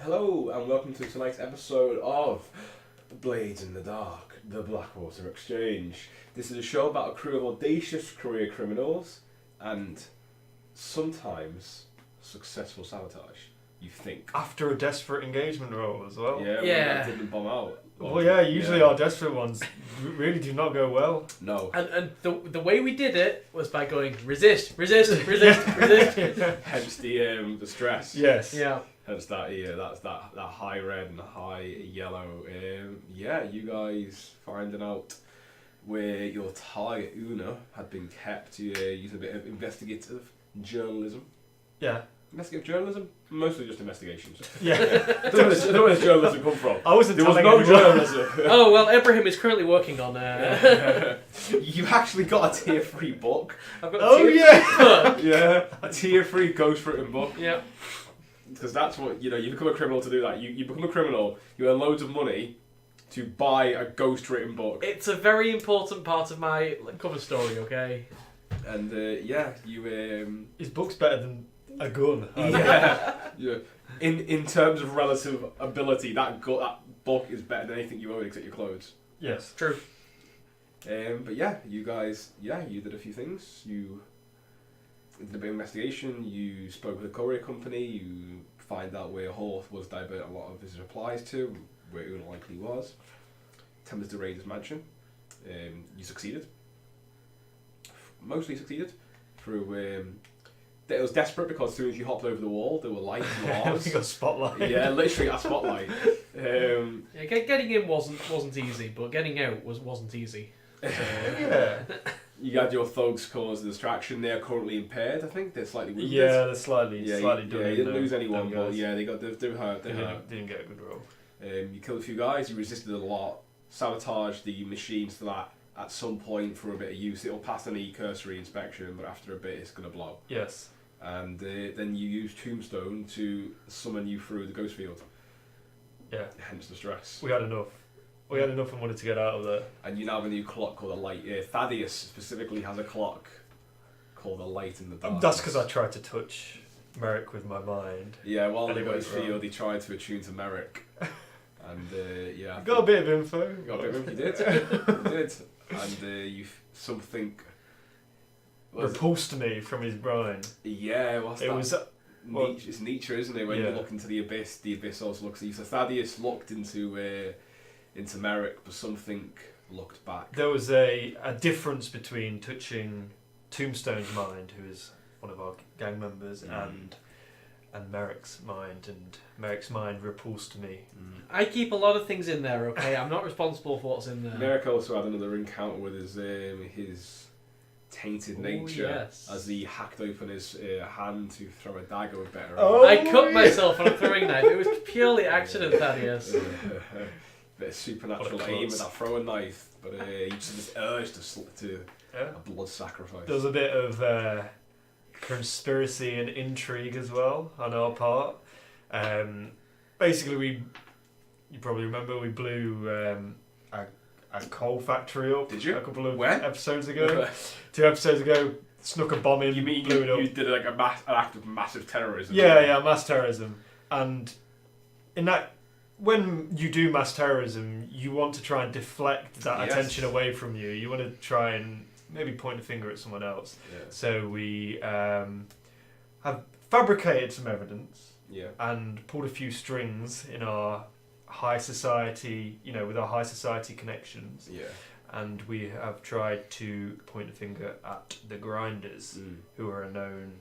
Hello and welcome to tonight's episode of Blades in the Dark, the Blackwater Exchange. This is a show about a crew of audacious career criminals and sometimes successful sabotage, you think. After a desperate engagement role as well. Yeah, when that didn't bomb out. Well, yeah, usually our desperate ones really do not go well. No. And the way we did it was by going resist, resist, resist, resist. Hence the stress. Yes. Yeah. Hence that that high red and high yellow. You guys finding out where your target Una had been kept. You use a bit of investigative journalism. Yeah. Investigative journalism? Mostly just investigations. Yeah. I don't know where journalism come from. I wasn't There was telling no anyone. journalism. Oh well, Ibrahim is currently working on. You've actually got a tier 3 book. I've got a Oh tier yeah. Yeah, a tier 3 ghost written book. Yeah. Because that's what, you become a criminal to do that. You become a criminal, you earn loads of money to buy a ghost written book. It's a very important part of my cover story. Okay. And you His book's better than a gun. yeah. In terms of relative ability, that book is better than anything you own except your clothes. Yes. True. But yeah, you guys, you did a few things. You did a bit of investigation. You spoke with a courier company. You find out where Horth was diverting a lot of his replies to, where Una likely was. Attempted to raid his mansion. You succeeded. Mostly succeeded through. It was desperate because as soon as you hopped over the wall, there were lights and bars. We got spotlight. Yeah, literally a spotlight. Yeah, getting in wasn't easy, but getting out wasn't easy. Yeah. You had your thugs cause a distraction. They're currently impaired, I think. They're slightly wounded. Yeah, they're slightly you done. didn't lose anyone, them but guys. yeah, they hurt. They hurt. Didn't get a good roll. You killed a few guys. You resisted a lot. Sabotaged the machines so that at some point for a bit of use, it'll pass any cursory inspection, but after a bit, it's gonna blow. Yes. And then you used Tombstone to summon you through the ghost field. Yeah. Hence the stress. We had enough. We had enough and wanted to get out of there. And you now have a new clock called a light. Thadeus specifically has a clock called a light in the dark. That's because I tried to touch Merrick with my mind. Yeah, while And the it went ghost wrong. field, he tried to attune to Merrick. And yeah. Got a bit of info. Got a bit of info, you did. You did. And you something. Repulsed me from his mind. Yeah, what's that? It was. Nietzsche, it's Nietzsche, isn't it? When you Yeah. look into the abyss also looks at you. So Thaddeus looked into Merrick, but something looked back. There was a difference between touching Tombstone's mind, who is one of our gang members, and Merrick's mind, and Merrick's mind repulsed me. I keep a lot of things in there. Okay, I'm not responsible for what's in there. Merrick also had another encounter with his tainted nature yes. as he hacked open his hand to throw a dagger with better. Oh. I cut myself on a throwing knife. It was purely accident, Thaddeus. Bit of supernatural What a aim klutz. with that throwing knife, but he just had this urge to Yeah. a blood sacrifice. There was a bit of conspiracy and intrigue as well on our part. Basically, you probably remember we blew a coal factory up. Did you? A couple of When? episodes ago. 2 episodes ago, snuck a bomb in. You mean blew it up. you did like an act of massive terrorism? Yeah, mass terrorism. And in that, when you do mass terrorism, you want to try and deflect that Yes. attention away from you. You want to try and maybe point a finger at someone else. Yeah. So we have fabricated some evidence Yeah. and pulled a few strings in our high society, with our high society connections. Yeah. And we have tried to point a finger at the Grinders, who are a known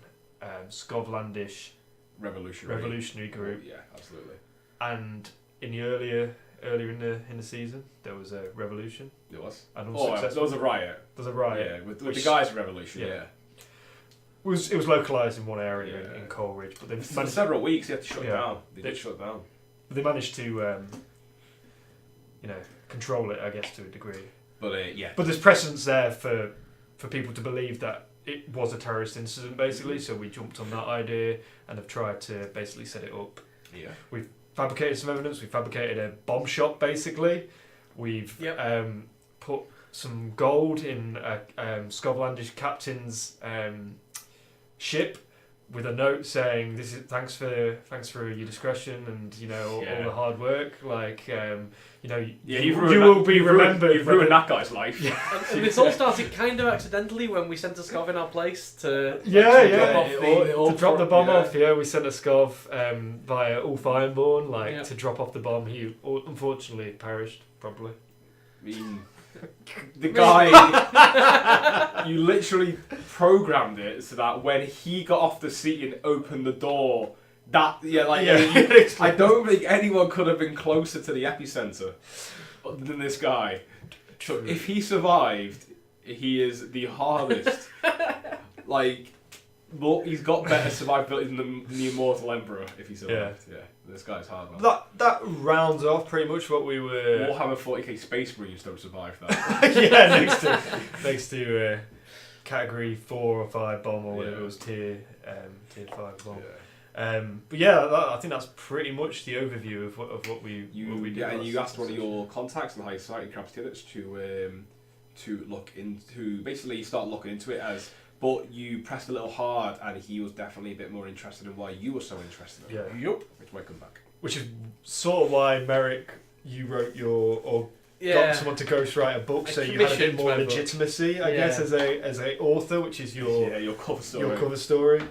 Scotlandish revolutionary group. Oh, yeah, absolutely. And in the earlier in the season, there was a revolution. There was. And There unsuccessful. was a riot. There's a riot. Yeah, with the guys' revolution. yeah. Yeah. It was localised in one area Yeah. in Coleridge, but For several weeks, they had to shut it Yeah. down. They did shut it down. they managed to control it, I guess, to a degree. But yeah. But there's precedence there for people to believe that it was a terrorist incident, basically. So we jumped on that idea and have tried to basically set it up. Yeah. We've fabricated some evidence. We fabricated a bomb shot, basically. We've put some gold in a Scotlandish captain's ship with a note saying this is thanks for your discretion and all the hard work. Like you will be remembered. You've ruined that guy's life. Yeah. And this all started kind of accidentally when we sent a Scov in our place to drop the bomb off. Yeah, we sent a Scov via Ulf Ironborn to drop off the bomb. He unfortunately perished. Probably. I mean, the guy, you literally programmed it so that when he got off the seat and opened the door, I don't think anyone could have been closer to the epicenter than this guy. So if he survived, he is the hardest. He's got better survivability than the Immortal Emperor if he survived. Yeah, this guy's hard, man. That rounds off pretty much what we were. Warhammer 40k Space Marines don't survive that. Yeah, next to category 4 or 5 bomb or whatever it was, tier 5 bomb. Yeah. But yeah, I think that's pretty much the overview of what we did. Yeah, and you asked one of your contacts in the high society, Crabs Tillits, to look into basically start looking into it but you pressed a little hard, and he was definitely a bit more interested in why you were so interested in it. Yeah. Yup. Which might come back. Which is sort of why Merrick, you wrote got someone to ghostwrite a book, so you had a bit more legitimacy, I guess, as a author, which is your cover story. Your cover story.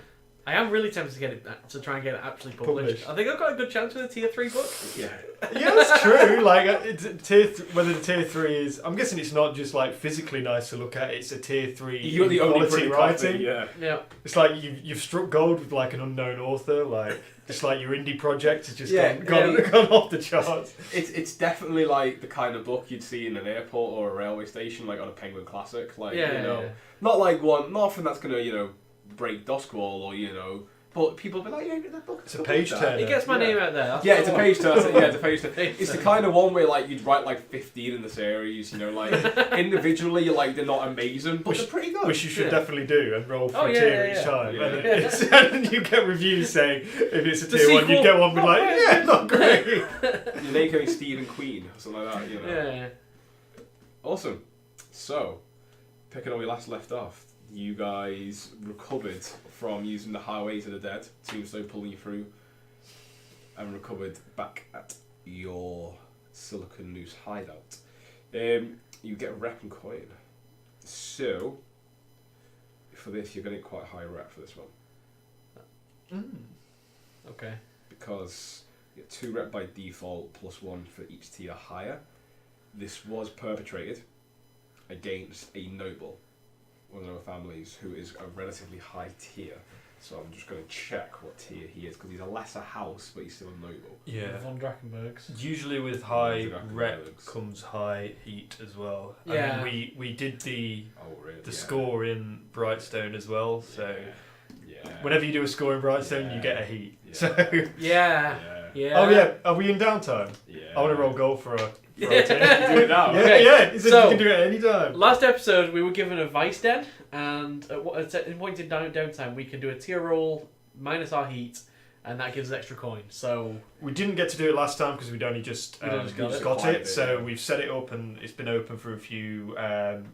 I am really tempted to try and get it actually published. I think I've got a good chance with a tier 3 book. Yeah, that's true. Whether the tier 3 is, I'm guessing it's not just like physically nice to look at. It's a tier 3. You're the only quality writing. Yeah. It's like you've struck gold with like an unknown author. Like it's like your indie project has just gone off the charts. It's definitely like the kind of book you'd see in an airport or a railway station, like on a Penguin Classic. Not nothing that's gonna break Doskvol or but people be like, that book. It's a page turner. It gets my name out there. It's a page turner. It's a page turner. It's the kind of one where you'd write 15 in the series. Individually, they're not amazing, but they're pretty good. Which you should definitely do and roll for a tier each time. Yeah. And you get reviews saying if it's a tier 1, you get one with not great. Your name can be Stephen Queen or something like that. Yeah. Awesome. So, picking up where we last left off. You guys recovered from using the highway to the dead, Tombstone pulling you through, and recovered back at your Silicon Noose hideout. You get a rep and coin. So, for this, you're getting quite a high rep for this one. Okay. Because you get 2 rep by default, plus 1 for each tier higher. This was perpetrated against a noble. One of our families who is a relatively high tier, so I'm just going to check what tier he is because he's a lesser house, but he's still a noble. Yeah. Von Drachenbergs. Usually with high rep comes high heat as well. Yeah. I mean, we did the really? score in Brightstone as well, so yeah. Whenever you do a score in Brightstone, you get a heat. Yeah. So yeah. Oh yeah, are we in downtime? Yeah. I want to roll gold for a team. You do it now. Yeah. You can do it any time. Last episode, we were given a vice den, and at point in downtime, we can do a tier roll minus our heat, and that gives us extra coin. So we didn't get to do it last time because we'd only just got it. So we've set it up, and it's been open for a few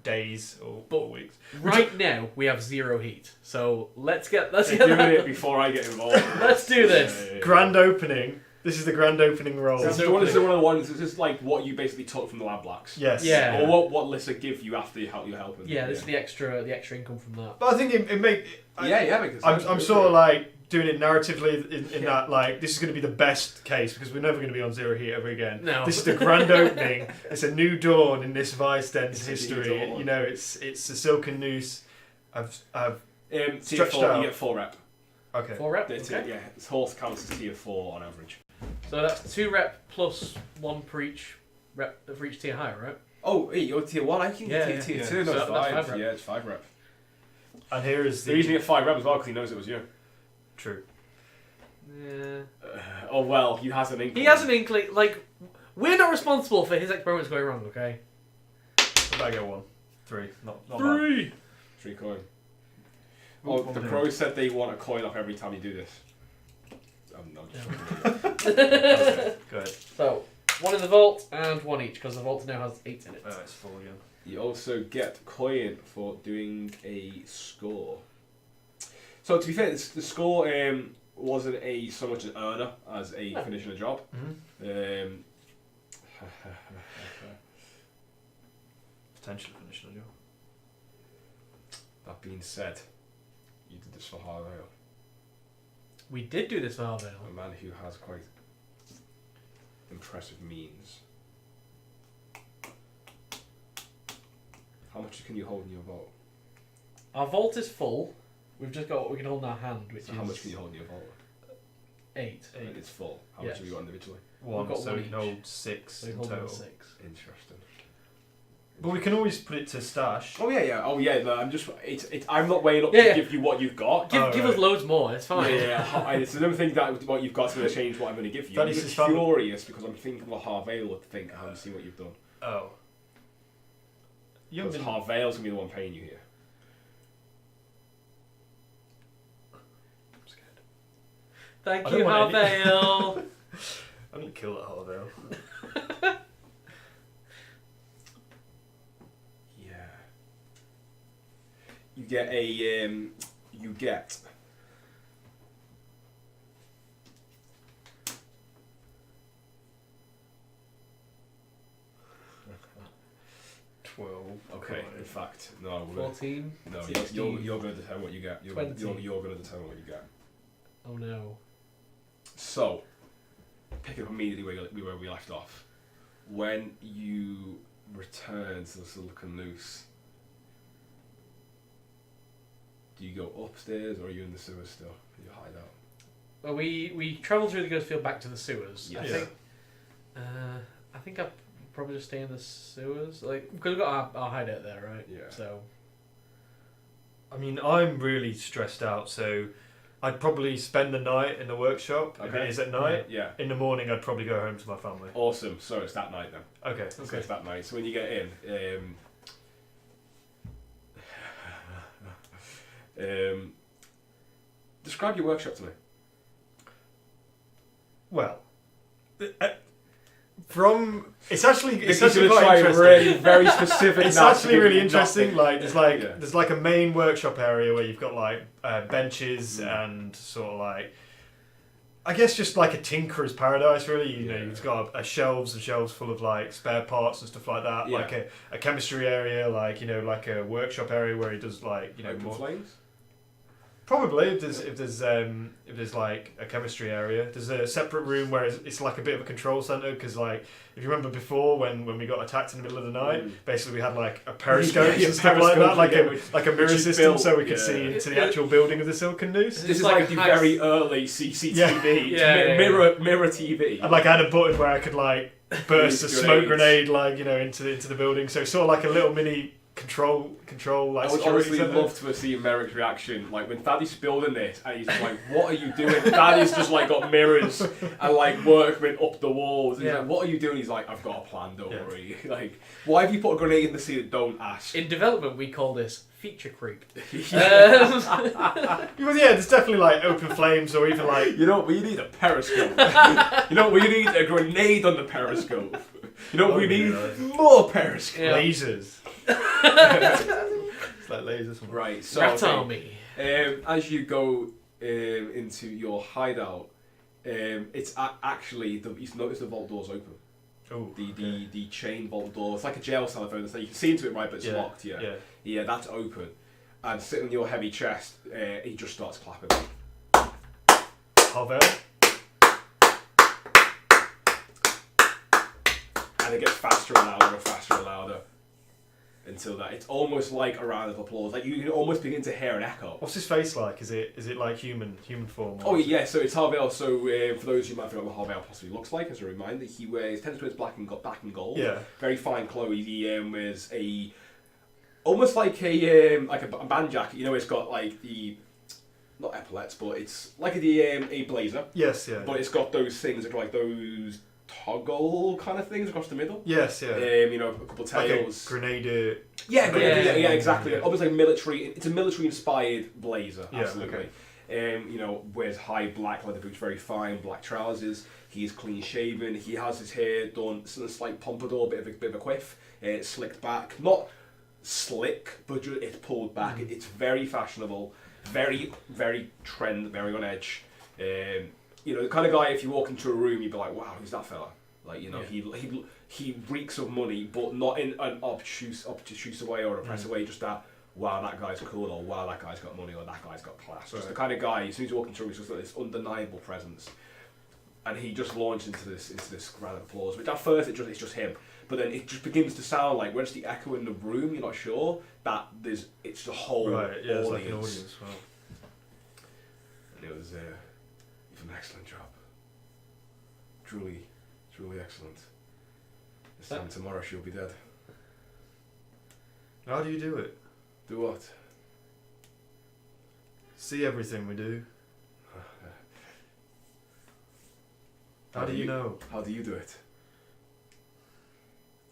days or weeks. Right now, we have 0 heat. So let's get doing it before I get involved. Let's do this. Grand opening. This is the grand opening roll. This is one of the ones. This is like what you basically took from the lab blacks. Yes. Yeah. Or what Lissa give you after you help helping. Yeah, this is the extra income from that. But I think it makes. Makes sense. I'm sort of like doing it narratively in that this is going to be the best case because we're never going to be on 0 heat ever again. No. This is the grand opening. It's a new dawn in this Vice Den's history. It's a Silken Noose. I've tier 4, out. you get 4 rep. Okay. 4 rep. Okay. Yeah, this horse counts as tier 4 on average. So that's 2 rep plus 1 for each tier higher, right? Oh, hey, you're tier 1. I can get tier 2. No, so 5. That's 5 rep. Yeah, it's 5 rep. And here is the. They're usually at 5 rep as well because he knows it was you. True. Yeah. Well, he has an inkling. He has an inkling. We're not responsible for his experiments going wrong, okay? What did I get 1? 3. Not 3. 3 coin. Oh, the pros said they want a coin off every time you do this. I'm not just Okay, go ahead. So, 1 in the vault and 1 each because the vault now has 8 in it. It's full again. You also get coin for doing a score. So to be fair, the score wasn't so much an earner as a finishing a job. Mm-hmm. Potentially finishing a job. That being said, you did this for Harper, We did do this for Harvale. a man who has quite impressive means. How much can you hold in your vault? Our vault is full. We've just got what we can hold in our hand, which So is how much can you hold in your vault? 8. And it's full. How Yes. much have you got individually? One, got so one we can each. hold 6 So we in hold total. 6. Interesting. But we can always put it to stash. Oh yeah. No, I'm just. I'm not weighing up Yeah, to yeah. give you what you've got. Give right. us loads more, it's fine. Yeah, it's another thing that what you've got is going to change what I'm going to give you. That I'm is just his family. furious because I'm thinking what Harvale would think. I haven't seen what you've done. Oh. You Because haven't been... Harvale's going to be the one paying you here. I'm scared. Thank I you, don't want any- Harvale. I'm gonna kill that Harvale. Yeah. You get a. You get. Okay. In fact, no. 14. No, 16. you're going to determine what you get. You're 20. you're going to determine what you get. Oh no. So, pick up immediately where we left off. When you return to the Silicon Noose, do you go upstairs or are you in the sewers still? You hide out. Well, we travelled through the ghost field back to the sewers. Yes. I think I'll probably just stay in the sewers. Like, because we've got our hideout there, right? Yeah. So, I mean, I'm really stressed out, so I'd probably spend the night in the workshop if Okay. it is at night. Yeah. In the morning, I'd probably go home to my family. Awesome. So it's that night then. Okay. So it's that night. So when you get in, describe your workshop to me. Well, from it's actually It's quite try interesting. really very specific. It's now to actually give really you interesting. nothing. Like Yeah. there's like a main workshop area where you've got like benches Mm. and sort of like, I guess just like a tinkerer's paradise really. You know, Yeah. you've got shelves and shelves full of like spare parts and stuff like that. Yeah. Like a chemistry area, like like a workshop area where he does like Open more. flames. Probably if there's like a chemistry area, there's a separate room where it's like a bit of a control center because like if you remember before when we got attacked in the middle of the night, basically we had like a periscope Yeah, and stuff like that, periscope, like a mirror which is system, built, so we could yeah. see into the actual building of the Silken Noose. This is like like a the heist. very early CCTV, Yeah. mirror TV. And like I had a button where I could like burst a Use smoke grenades. grenade like into the building, so sort of like a little mini control like I would security honestly center. love to have seen Merrick's reaction, like when Thadeus building this, and he's like, "What are you doing?" Thadeus just like got mirrors and like workmen up the walls. And he's Yeah. like, "What are you doing?" He's like, "I've got a plan. Don't Yeah. worry." Like, why have you put a grenade in the ceiling? Don't ask. in development, we call this feature creep. Well, yeah, there's definitely like open flames or even like You know, we need a periscope. You know, we need a grenade on the periscope. You know, we need more periscope. Yeah. lasers. It's like lasers. Right. So Rat okay. army. As you go into your hideout, it's actually you notice the vault door's open. Oh, The chain vault door. It's like a jail cell phone. So you can see into it, right? But it's locked. Yeah, that's open. And sitting on your heavy chest, he just starts clapping. Harvale. And it gets faster and louder and faster and louder until that it's almost like a round of applause. Like you can almost begin to hear an echo. What's his face like? Is it like human form? Oh yeah, so it's Harvale. So for those who might forget what Harvale possibly looks like, as a reminder, he tends to wear black and gold. Yeah. Very fine clothes. He wears almost like a band jacket. You know, it's got like the not epaulets, but it's like a blazer. Yes, yeah. But it's got those things that are like those toggle kind of things across the middle. Yes, yeah. You know, a couple of Like tails. a grenadier. Yeah, Yeah. exactly. Yeah. Almost like military. It's a military-inspired blazer. Yeah, Absolutely. You know, wears high black leather boots, very fine black trousers. He is clean shaven. He has his hair done, sort of slight pompadour, bit of a quiff, slicked back. Not slick, but it's pulled back. It's very fashionable, very, very trend, very on edge. You know, the kind of guy, if you walk into a room, you'd be like, wow, who's that fella? Like, you know, he reeks of money, but not in an obtuse way or oppressive way, just that, wow, that guy's cool, or wow, that guy's got money, or that guy's got class. Just the kind of guy, as soon as you walk into a room, it's just like this undeniable presence. And he just launched into this round of applause, which at first it's just him. But then it just begins to sound like, when it's the echo in the room, you're not sure, that it's the whole audience. It's like an audience. Wow. And it was an excellent job. Truly, truly excellent. This time tomorrow she'll be dead. How do you do it? Do what? See everything we do. How do you know? How do you do it?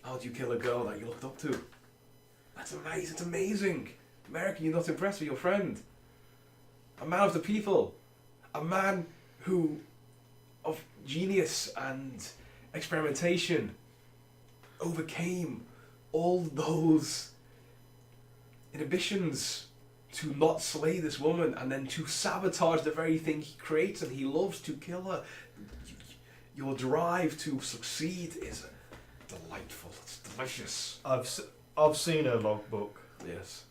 How do you kill a girl that you looked up to? That's amazing. It's amazing. Merrick, you're not impressed with your friend. A man of the people. A man who, of genius and experimentation, overcame all those inhibitions to not slay this woman and then to sabotage the very thing he creates and he loves, to kill her. Your drive to succeed is delightful. It's delicious. I've seen her logbook. Yes.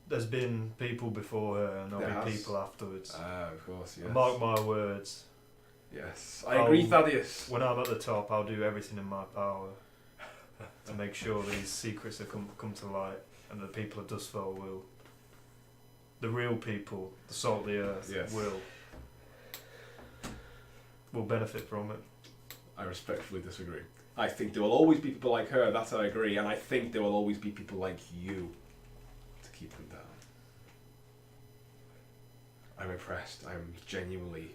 There's been people before her and there'll be people afterwards. Of course, yes. Mark my words. Yes. I agree, Thaddeus. When I'm at the top, I'll do everything in my power to make sure these secrets have come to light and the people of Doskvol will. The real people, the salt of the earth, will benefit from it. I respectfully disagree. I think there will always be people like her, that I agree, and I think there will always be people like you to keep them down. I'm impressed. I'm genuinely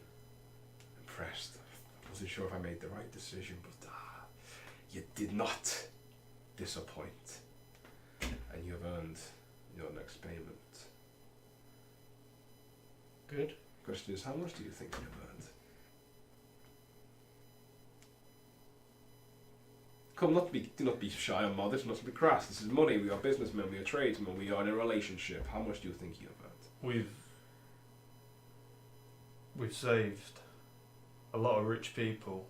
impressed. I wasn't sure if I made the right decision, but you did not disappoint. And you have earned your next payment. Good. Question is, how much do you think you have earned? Come, do not be shy or modest, not to be crass. This is money. We are businessmen. We are tradesmen. We are in a relationship. How much do you think you have earned? We've saved a lot of rich people.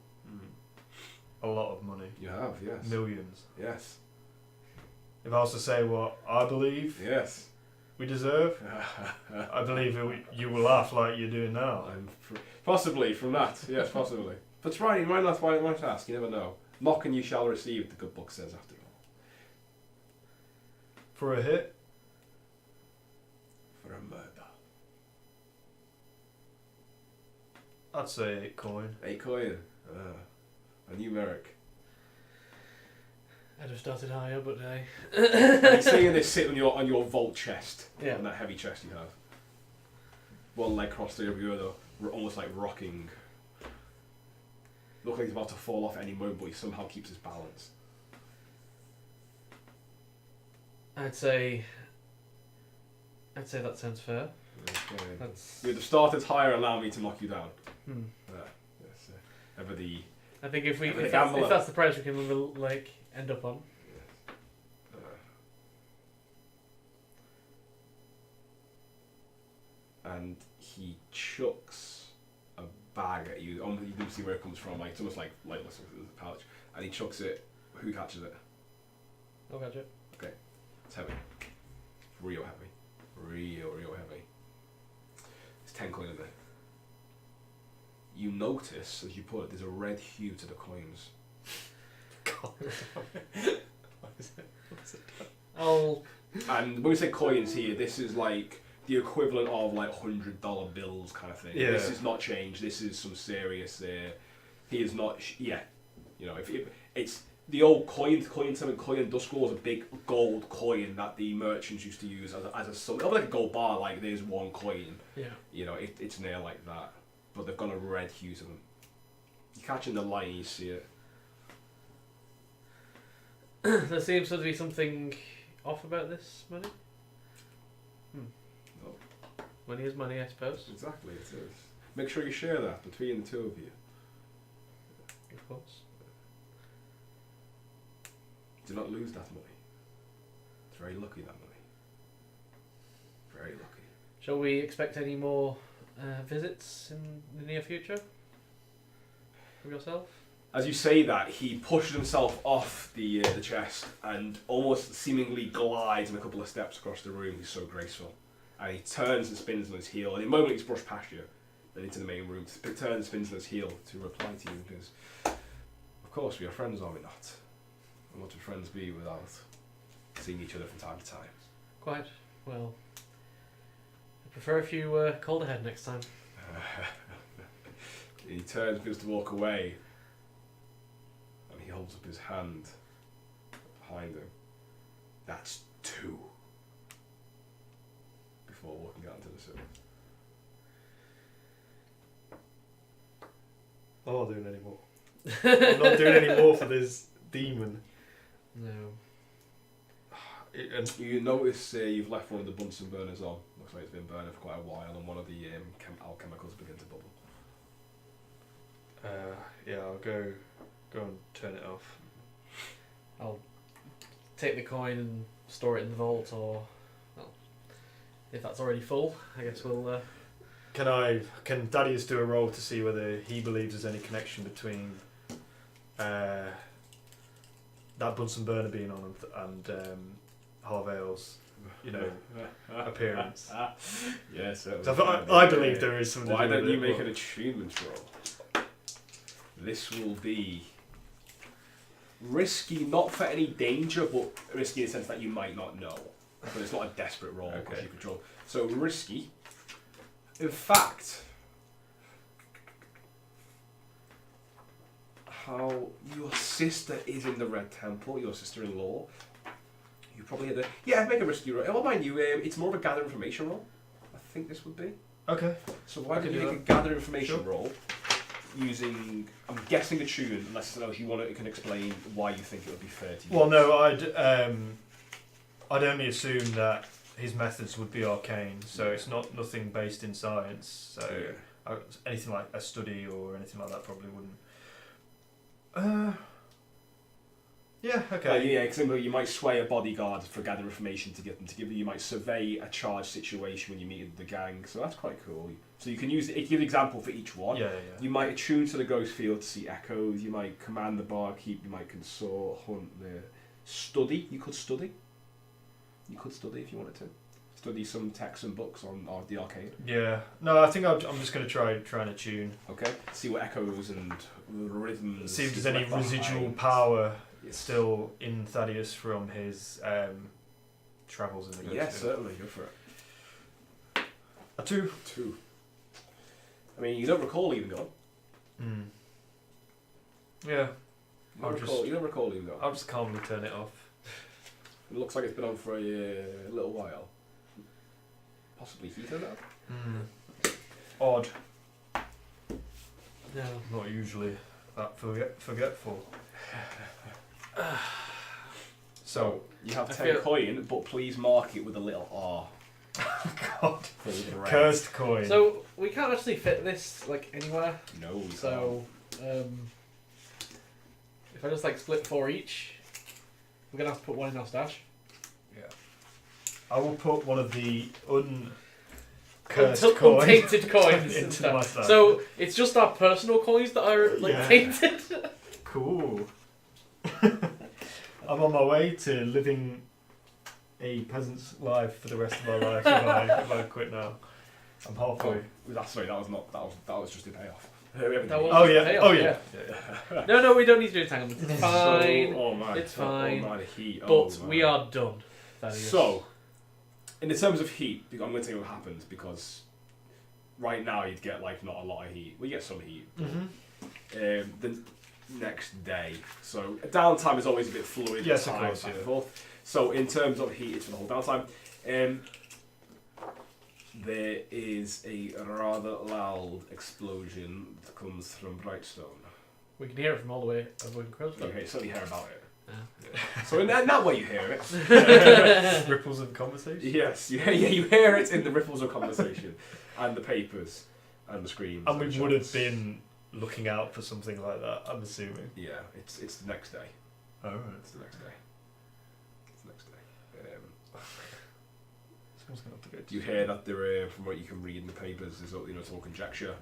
A lot of money. You have, yes. Millions. Yes. If I was to say what I believe yes. we deserve, I believe you will laugh like you're doing now. Possibly from that, yes, possibly. But try, you might not ask, you never know. Knock and you shall receive, the good book says after all. For a hit? For a murder. I'd say 8 coin. 8 coin? A new Merrick. I'd have started higher, but hey. You're seeing this sit on your vault chest. Yeah. On that heavy chest you have. One leg crossed through the other, almost like rocking. Looks like he's about to fall off any moment, but he somehow keeps his balance. I'd say that sounds fair. Okay. That's. You'd have started higher, allow me to knock you down. Yes. Ever the. I think if that's that's the price we can like end up on. Yes. And he chucks a bag at you. You can see where it comes from. Like it's almost like lightless with a pouch. And he chucks it. Who catches it? I'll catch it. Okay. It's heavy. Real heavy. Real heavy. It's 10 coin in there. You notice as you put it, there's a red hue to the coins. God. What is it? Oh. And when we say coins here, this is like the equivalent of like $100 bills kind of thing. Yeah. This is not change. This is some serious. He is not. You know, if it's the old coin Doskvol was a big gold coin that the merchants used to use as a sum. Like a gold bar. Like there's one coin. Yeah. You know, it's near like that, but they've got a red hue to them. You catch in the light and you see it. There seems to be something off about this money. No. Money is money, I suppose. Exactly, it is. Make sure you share that between the two of you. Of course. Do not lose that money. very lucky, that money. Very lucky. Shall we expect any more visits in the near future from yourself? As you say that, he pushes himself off the chest and almost seemingly glides in a couple of steps across the room. He's so graceful. And he turns and spins on his heel. And in a moment he's brushed past you, then into the main room. Turns and spins on his heel to reply to you and goes, "Of course, we are friends, are we not? And what would friends be without seeing each other from time to time?" Quite. Well, I prefer if you called ahead next time. He turns and begins to walk away. And he holds up his hand behind him. "That's 2." Before walking out into the city. I'm not doing any more. I'm not doing any more for this demon. No. You notice you've left one of the Bunsen burners on. Looks like it's been burning for quite a while, and one of the alchemicals begin to bubble. Yeah, I'll go and turn it off. I'll take the coin and store it in the vault, or well, if that's already full, I guess we'll. Can Thaddeus do a roll to see whether he believes there's any connection between that Bunsen burner being on and Harvale's, appearance? Yes. I believe there is something. Why don't you make an attunement roll? This will be risky, not for any danger, but risky in the sense that you might not know. But it's not a desperate roll because you control. So risky. In fact, how your sister is in the Red Temple, your sister-in-law. You probably had make a risky roll. Well, mind you, it's more of a gather information roll. I think this would be. Okay. So why don't you make a gather information roll using, I'm guessing a tune, unless you can explain why you think it would be fair to you. Well, no, I'd only assume that his methods would be arcane, so it's nothing based in science. So anything like a study or anything like that probably wouldn't. Yeah. Okay. Because you might sway a bodyguard for gather information to get them to give you. You might survey a charged situation when you meet the gang. So that's quite cool. So you can use it. Give an example for each one. Yeah. You might attune to the ghost field to see echoes. You might command the barkeep. You might consort, hunt, study. You could study. You could study if you wanted to. Study some texts and books on the arcade. Yeah. No, I think I'm just going to try and attune. Okay. See what echoes and rhythms. See if there's any residual power still in Thadeus from his travels in the ghost field. Certainly. Go for it. A 2. 2. I mean, you don't recall even gone. Yeah. You don't recall even gone. I'll just calmly turn it off. It looks like it's been on for a little while. Possibly heated up. Odd. No. Not usually that forgetful. So you have 10 coin, but please mark it with a little R. God. Cursed coin. So we can't actually fit this anywhere. No. We so if I just split 4 each, we're gonna have to put one in our stash. Yeah. I will put one of the untainted coins into my stash. So it's just our personal coins that are tainted. Cool. I'm on my way to living a peasant's life for the rest of my life if I quit now. I'm halfway. That was just a payoff. No, we don't need to do entanglement. It's fine. It's fine. But we are done. So, in the terms of heat, I'm going to tell you what happens because right now you'd get not a lot of heat. We get some heat. The next day, so downtime is always a bit fluid. Yes, of course. Back and forth. So in terms of heat, it's for the whole downtime. There is a rather loud explosion that comes from Brightstone. We can hear it from all the way over in Crowsford. Okay, so you hear about it. Yeah. So in that way you hear it. Ripples of conversation? Yes, you hear it in the ripples of conversation and the papers and the screens. And we would have been looking out for something like that, I'm assuming. Yeah, it's the next day. Oh, right. It's the next day. Someone's gonna have to go to You hear that there, from what you can read in the papers, is it's all conjecture,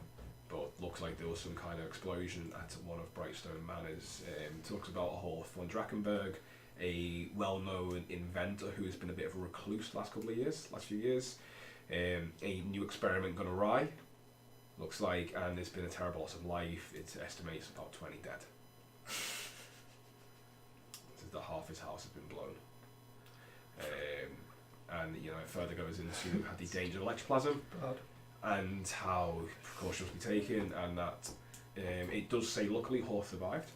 but looks like there was some kind of explosion at one of Brightstone Manors. Talks about a Horth von Drachenberg, a well-known inventor who has been a bit of a recluse the last few years. A new experiment gone awry, looks like, and there's been a terrible loss of life. It estimates about 20 dead. That half his house has been blown. And it further goes into the danger of electroplasm and how precautions will be taken, and that it does say luckily Horth survived.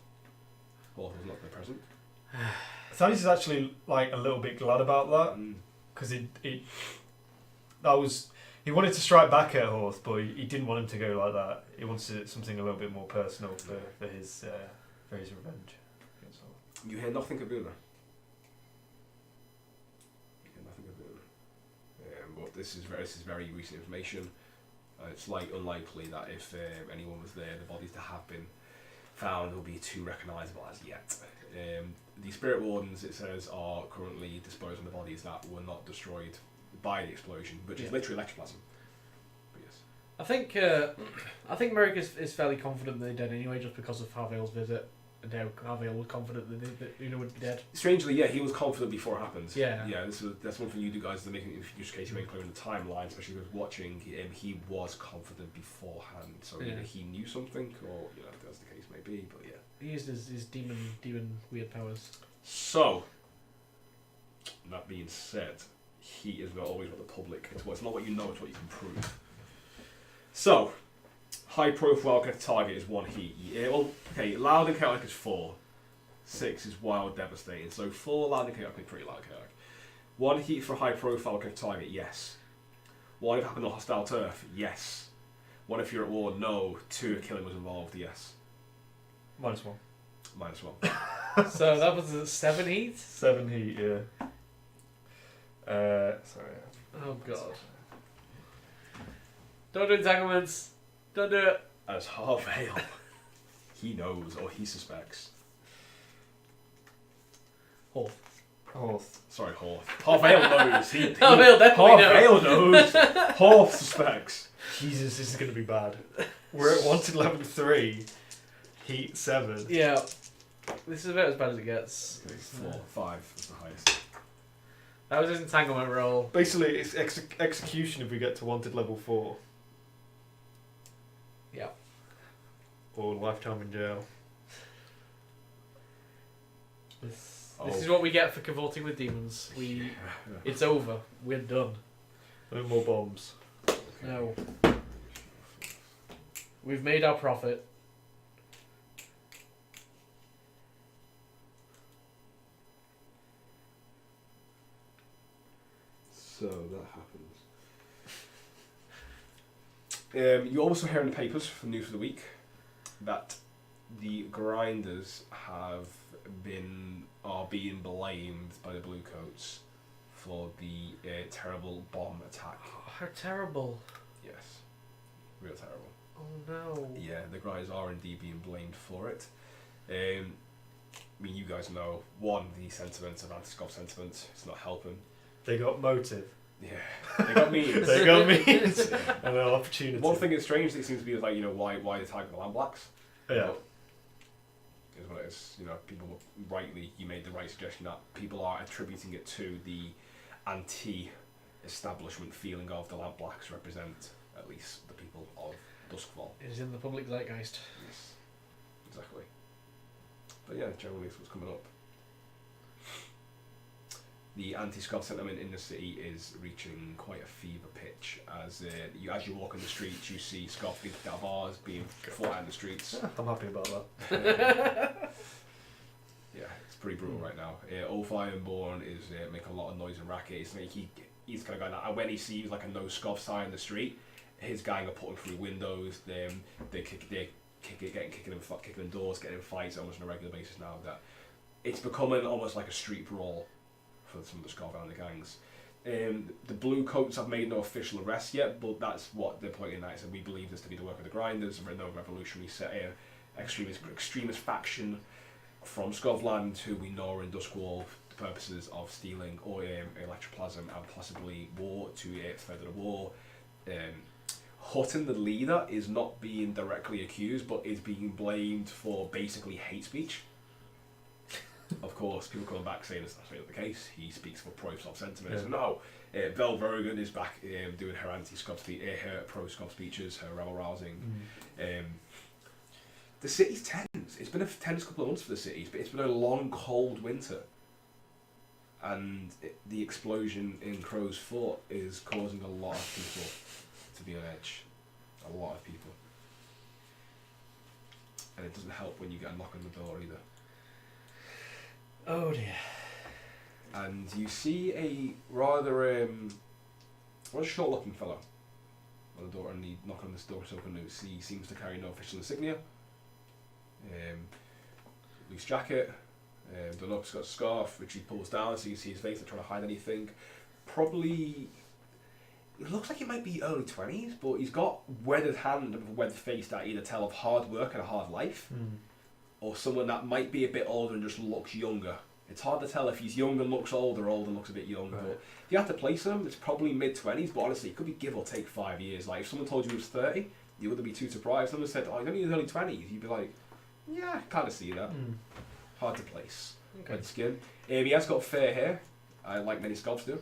Horth was not there present. Thadeus is actually like a little bit glad about that because he wanted to strike back at Horth, but he didn't want him to go like that. He wanted something a little bit more personal for his revenge. You hear nothing of Una. But this is very recent information. It's unlikely that if anyone was there, the bodies that have been found will be too recognisable as yet. The Spirit Wardens, it says, are currently disposing of the bodies that were not destroyed by the explosion, which is literally electroplasm. But yes. I think Merrick is fairly confident that they're dead anyway, just because of Harvale's visit. And how Harvale was confident that Una would be dead. Strangely, yeah, he was confident before it happened. Yeah. Yeah, that's one thing you do guys, making in future case you make clear in the timeline, especially with watching him, he was confident beforehand. So either he knew something, or as the case may be, but yeah. He used his demon weird powers. So, that being said, he is not always what the public. It's not what you know, it's what you can prove. So, high profile target is 1 heat. Loud and chaotic is 4. 6 is wild, devastating. So 4 loud and chaotic is pretty loud and chaotic. 1 heat for high profile target, yes. 1 if it happened on hostile turf, yes. 1 if you're at war, no. 2 if killing was involved, yes. -1. -1. So that was a 7 heat? 7 heat, yeah. Sorry. Oh god. Don't do entanglements. Don't do it. As Harvale, he knows or he suspects. Horth. Sorry, Horth. Harvale knows. Harvale definitely knows. Horth suspects. Jesus, this is going to be bad. We're at wanted level 3, heat 7. Yeah. This is about as bad as it gets. Okay, 4, 5 is the highest. That was his entanglement roll. Basically, it's execution if we get to wanted level 4. Yeah. Or lifetime in jail. This is what we get for cavorting with demons. It's over. We're done. No more bombs. No. We've made our profit. So that happens. You also hear in the papers from News for the Week that the grinders are being blamed by the Bluecoats for the terrible bomb attack. Oh, how terrible. Yes. Real terrible. Oh no. Yeah, the grinders are indeed being blamed for it. I mean, you guys know, the sentiment of anti-Scov sentiment, it's not helping. They got motive. Yeah, they got means. They got means. And an opportunity. One thing that's strange, it seems to be why the attack the Land Blacks. Yeah. Is what it is. People rightly, you made the right suggestion that people are attributing it to the anti-establishment feeling of the Land Blacks represent at least the people of Doskvol. It is in the public zeitgeist. Yes, exactly. But yeah, generally it's what's coming up. The anti-Scov sentiment in the city is reaching quite a fever pitch as you walk in the streets, you see Scov being kicked out of bars, being fought out in the streets. I'm happy about that. Yeah, it's pretty brutal right now. Ulf Ironborn is making a lot of noise and racket. It's like he's kind of guy that when he sees like a no Scov sign in the street, his gang are putting through windows. They're kicking in doors, getting in fights almost on a regular basis now. That it's becoming almost like a street brawl for some of the Scov and the gangs. The Bluecoats have made no official arrests yet, but that's what they're pointing at. So we believe this to be the work of the Grinders, no revolutionary extremist faction from Scotland who we know are in Doskvol the purposes of stealing or electroplasm and possibly war to further the war. Hutton, the leader, is not being directly accused, but is being blamed for basically hate speech. Of course, people coming back saying it's not the case. He speaks for pro-Scov sentiments. Yeah. No, Belle Verrigan is back doing her anti-Scov her pro-Scov speeches, her rebel-rousing. The city's tense. It's been a tense couple of months for the cities, but it's been a long, cold winter. And the explosion in Crow's Fort is causing a lot of people to be on edge. A lot of people. And it doesn't help when you get a knock on the door either. Oh dear. And you see a rather short-looking fellow on the door, and he knock on this door so loose. He seems to carry no official insignia. Loose jacket. The look's got a scarf which he pulls down so you can see his face, not trying to hide anything. Probably, it looks like it might be early 20s, but he's got weathered hand and a weathered face that either tell of hard work and a hard life, or someone that might be a bit older and just looks younger. It's hard to tell if he's young and looks older, or old and looks a bit young. Right. But if you have to place him, it's probably mid-20s, but honestly, it could be give or take 5 years. Like, if someone told you he was 30, you wouldn't be too surprised. If someone said, oh, he's only in his early 20s, you'd be like, yeah, I kind of see that. Hard to place. Okay. Red skin. He has got fair hair, like many Scovs do.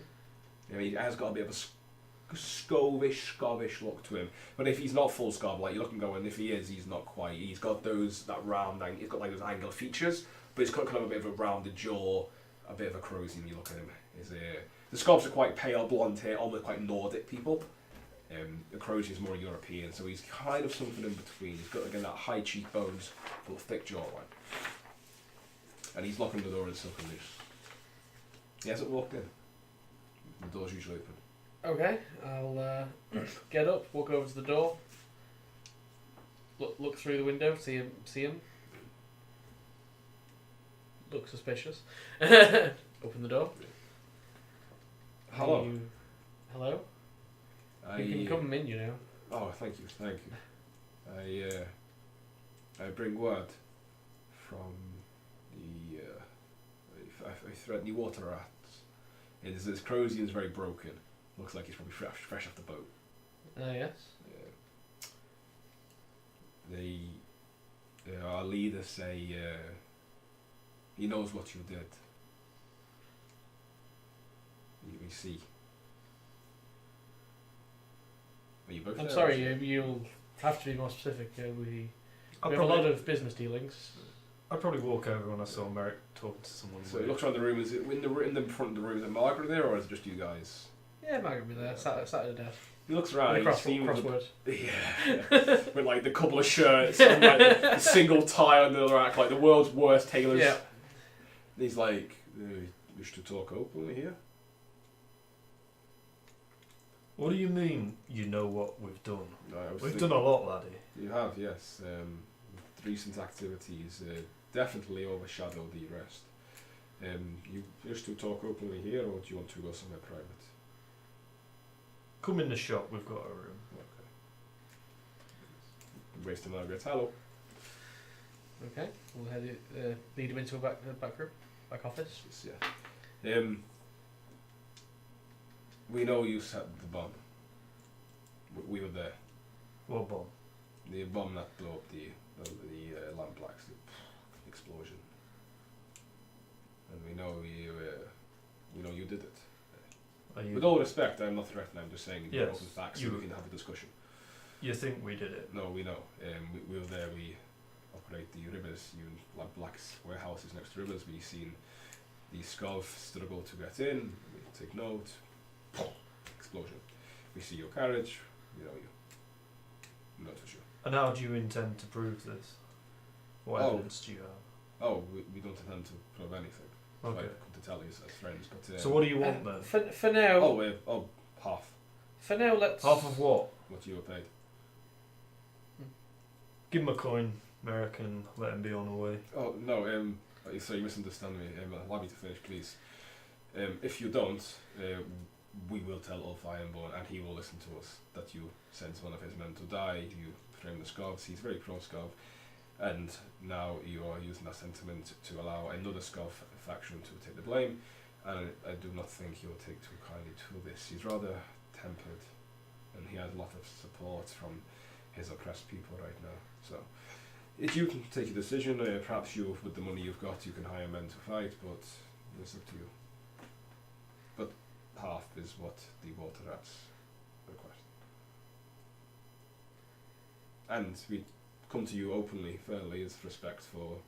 He has got a bit of a Scovish look to him. But if he's not full Scov, like you look and go, and if he is, he's not quite. He's got that round, he's got like those angular features, but he's got kind of a bit of a rounded jaw, a bit of a crowsy when you look at him. The Scovs are quite pale, blonde hair, almost quite Nordic people. The Crozier is more European, so he's kind of something in between. He's got again that high cheekbones, but a thick jawline. And he's locking the door and silken loose. He hasn't walked in. The door's usually open. Okay, I'll get up, walk over to the door, look through the window, see him. Look suspicious. Open the door. Hello. Hello? You can come in, you know. Oh, thank you. I bring word from the I threaten the water rats. His Crozian's very broken. Looks like he's probably fresh off the boat. Yes. Our leader say he knows what you did. We see. Are you both I'm there, sorry, actually? you'll have to be more specific. We I'll have a lot of business dealings. I'd probably walk over when I saw Merrick talking to someone. So he looks around the room. Is it in the front of the room? Is it Margaret there, or is it just you guys? Yeah, Margaret will be there, sat at the desk. He looks around. He seems Crossword. yeah, with like the couple of shirts and like the single tie on the rack, like the world's worst tailors. Yeah. He's like, wish to talk openly here. What do you mean? You know what we've done? I We've done a lot, laddie. You have, yes. Recent activities definitely overshadow the rest. You wish to talk openly here, or do you want to go somewhere private? Come in the shop. We've got a room. Okay. Embrace to Margaret. Hello. Okay, we'll lead him into a back room, back office. Yeah. We know you set the bomb. We were there. What bomb? The bomb that blew up the Lamplax explosion. And we know you did it. Are you? With all respect, I'm not threatening. I'm just saying Yes, open facts so we can have a discussion. You think we did it? No, we know. We were there. We operate the rivers. Black's warehouses next to rivers. We've seen the Scov struggle to get in. We take note. Explosion. We see your carriage. We know you. Not for sure. And how do you intend to prove this? What evidence do you have? Oh, we don't intend to prove anything. Okay. I come to tell you as friends, but So what do you want then? For now. Half For now, let's. Half of what? what you were paid. Give him a coin, Merrick, and let him be on the way. Oh no, so you misunderstand me. Allow me to finish, please. If you don't, we will tell Ulf Ironborn, and he will listen to us, that you sent one of his men to die. You frame the Scovs. He's very pro-Scov, And now you are using that sentiment to allow another Skull faction to take the blame, and I do not think he will take too kindly to this. He's rather tempered, and he has a lot of support from his oppressed people right now. So, if you can take a decision, perhaps you, with the money you've got, you can hire men to fight, but it's up to you. But half is what the water rats request. And we come to you openly, fairly, as respect for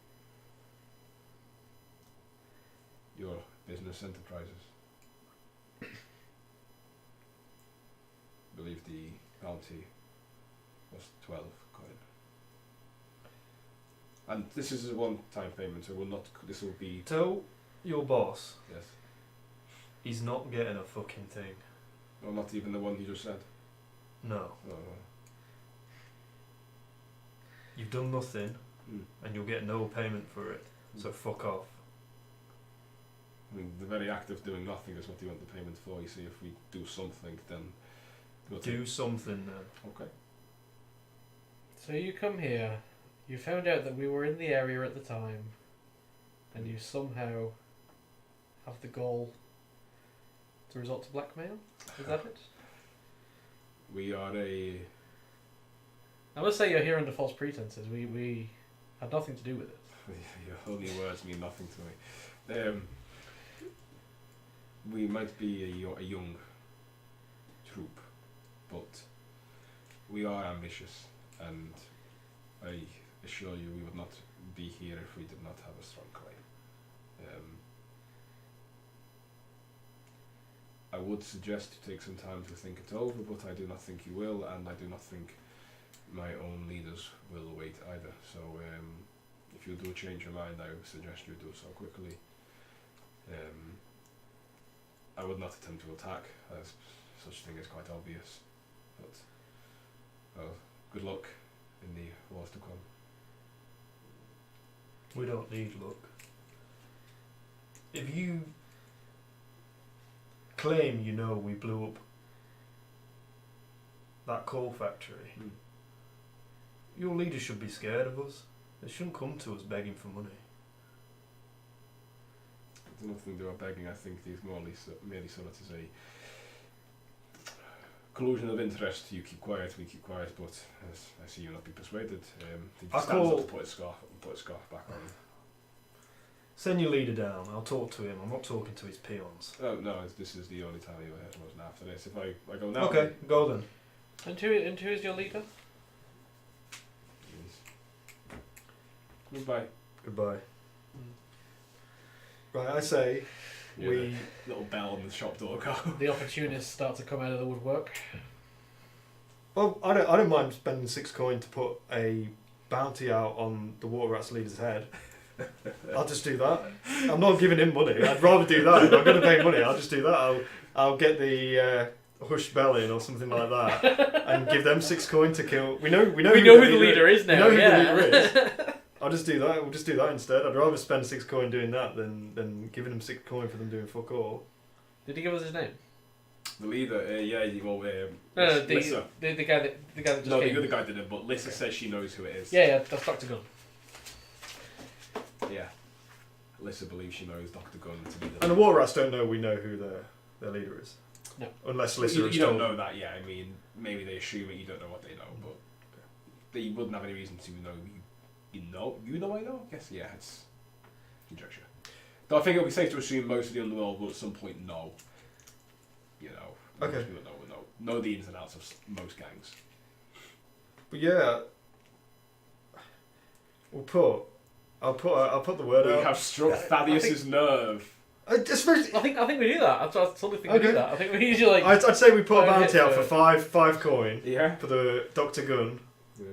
your business enterprises. I believe the bounty was 12 coin. And this is a one-time payment, so this will be... Tell your boss Yes. he's not getting a fucking thing. Well, not even the one you just said. No. Oh, You've done nothing, mm. and you'll get no payment for it. So fuck off. I mean, the very act of doing nothing is what you want the payment for. You see, if we do something, then... we'll Do something then. Okay. So you come here, you found out that we were in the area at the time, and you somehow have the goal to resort to blackmail? Is that it? We are a... I must say you're here under false pretenses. We had nothing to do with it. Your only words mean nothing to me. We might be a young troop, but we are ambitious, and I assure you we would not be here if we did not have a strong claim. I would suggest you take some time to think it over, but I do not think you will, and I do not think my own leaders will wait either. So if you do change your mind, I would suggest you do so quickly. I would not attempt to attack, as such thing is quite obvious, but well, good luck in the wars to come. We don't need luck. If you claim you know we blew up that coal factory, your leaders should be scared of us. They shouldn't come to us begging for money. There's nothing to do with begging. I think these merely sort of is a collusion of interest. You keep quiet, we keep quiet, but as I see you not be persuaded, he I stands call- up, put his scarf back on. Send your leader down. I'll talk to him. I'm not talking to his peons. Oh no, this is the only time you ever heard from us after this. If I go now... Okay, go then. And who is your leader? Goodbye. Goodbye. Right, I say Yeah, we... little bell on the shop door go. The opportunists start to come out of the woodwork. Well, I don't mind spending 6 coin to put a bounty out on the water rat's leader's head. I'll just do that. I'm not giving him money. I'd rather do that. If I'm going to pay money, I'll just do that. I'll get the hush bell in or something like that, and give them 6 coin to kill. We know who the leader is now. We know yeah. who the leader is. I'll just do that. We'll just do that instead. I'd rather spend 6 coin doing that than giving them 6 coin for them doing fuck all. Did he give us his name? The leader, yeah, well, No, Lissa. the guy that just No, came. the other guy didn't, but Lissa says she knows who it is. Yeah, that's Dr. Gunn. Yeah. Lissa believes she knows Dr. Gunn to be And the water rats don't know we know who their leader is. No. Unless You, Lissa you has don't told know that yet. I mean, maybe they assume it. You don't know what they know, but they wouldn't have any reason to know. You know. I know. I guess yeah. It's conjecture. Though I think it would be safe to assume most of the underworld will at some point know. You know. Okay. Most people know the ins and outs of most gangs. But yeah, I'll put the word We out. have struck Thaddeus's nerve. Especially, I think we do that. I totally think we Okay. do that. I think we usually like. I'd say we put a Five bounty hit out for for- five coin Yeah. for the Dr. Gunn. Yeah.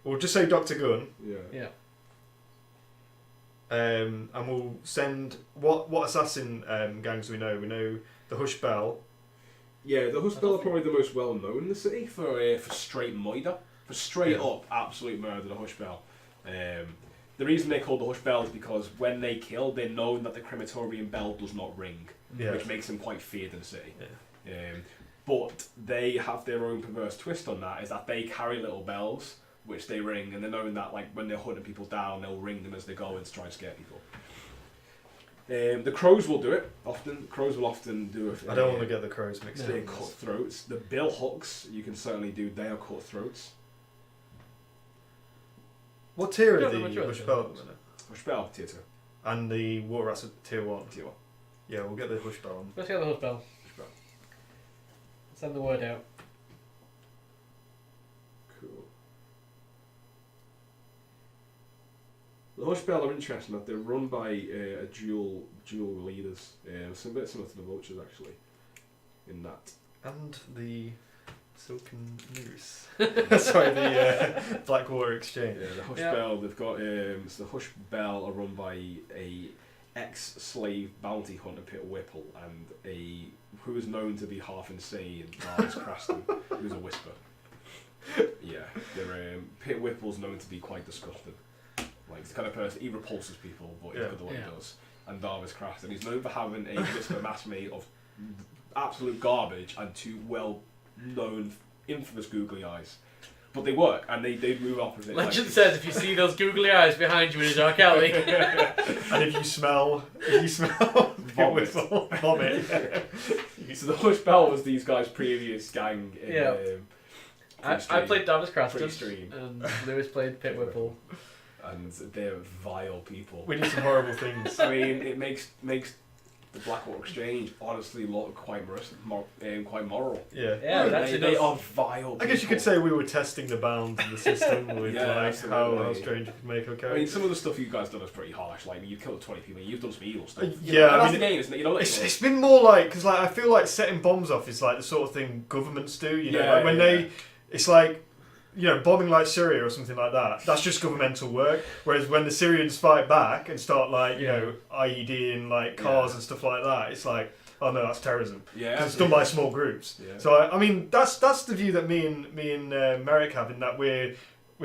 We'll just say Dr. Gunn, Yeah. Yeah. and we'll send what assassin gangs we know. We know the Hush Bell. Yeah, the Husbell are probably the most well known in the city for straight murder, for straight up absolute murder. The Hushbell. The reason they call the Hushbell is because when they kill, they know that the crematorium bell does not ring, which makes them quite feared in the city. Yeah. But they have their own perverse twist on that. Is that they carry little bells which they ring, and they're knowing that like when they're hunting people down, they'll ring them as they go in to try and scare people. The crows will do it often. Crows will often do it. I don't want to get the crows mixed They're in. cutthroats. The bill hooks you can certainly do. They are cutthroats. What tier I are don't know the what you're Hush doing. Bell at the minute? Hush Bell, tier 2. And the Water Rats are tier 1. Tier 1. Yeah, we'll get the Hush Bell on. Let's get the Hush Bell. Hush Bell. Send the word out. Cool. The Hush Bell are interesting that they're run by a dual leaders. Some bit similar to the Vultures actually. In that. And the Silken Noose. Sorry, the Blackwater Exchange. Yeah, the Hush Bell. They've got so the Hush Bell are run by a ex-slave bounty hunter, Pit Whipple, and who is known to be half insane, Daines who's a whisper. Yeah, they're Pit Whipple's known to be quite disgusting. Like he's the kind of person he repulses people, but he's good at what he does. And Darvis Craston, he's known for having a whisper mask made of absolute garbage and two well-known, infamous googly eyes. But they work, and they move opposite. Legend says if you see those googly eyes behind you in a dark alley. And if you smell Vomit. vomit. So the Hush Bell was these guys' previous gang in I played Davis Crafton, Pre-stream. and Lewis played Pit Whipple. And they're vile people. We did some horrible things. I mean, it makes the Blackwater Exchange honestly look quite moral. Yeah. Yeah, it actually they does. are vile people. I guess you could say we were testing the bounds of the system with Yeah, like how absolutely. strange you could make a character. I mean, some of the stuff you guys done is pretty harsh. Like, you've killed 20 people, you've done some evil stuff. Yeah, and I that's mean, the game, isn't it? You know, like, it's been more like, because like I feel like setting bombs off is like the sort of thing governments do. You know, Yeah, like when yeah. it's like, you know, bombing like Syria or something like that. That's just governmental work. Whereas when the Syrians fight back and start like, you know, IEDing like cars and stuff like that, it's like, oh no, that's terrorism. Yeah, because it's done by small groups. Yeah. So I mean, that's the view that me and Merrick have, in that we're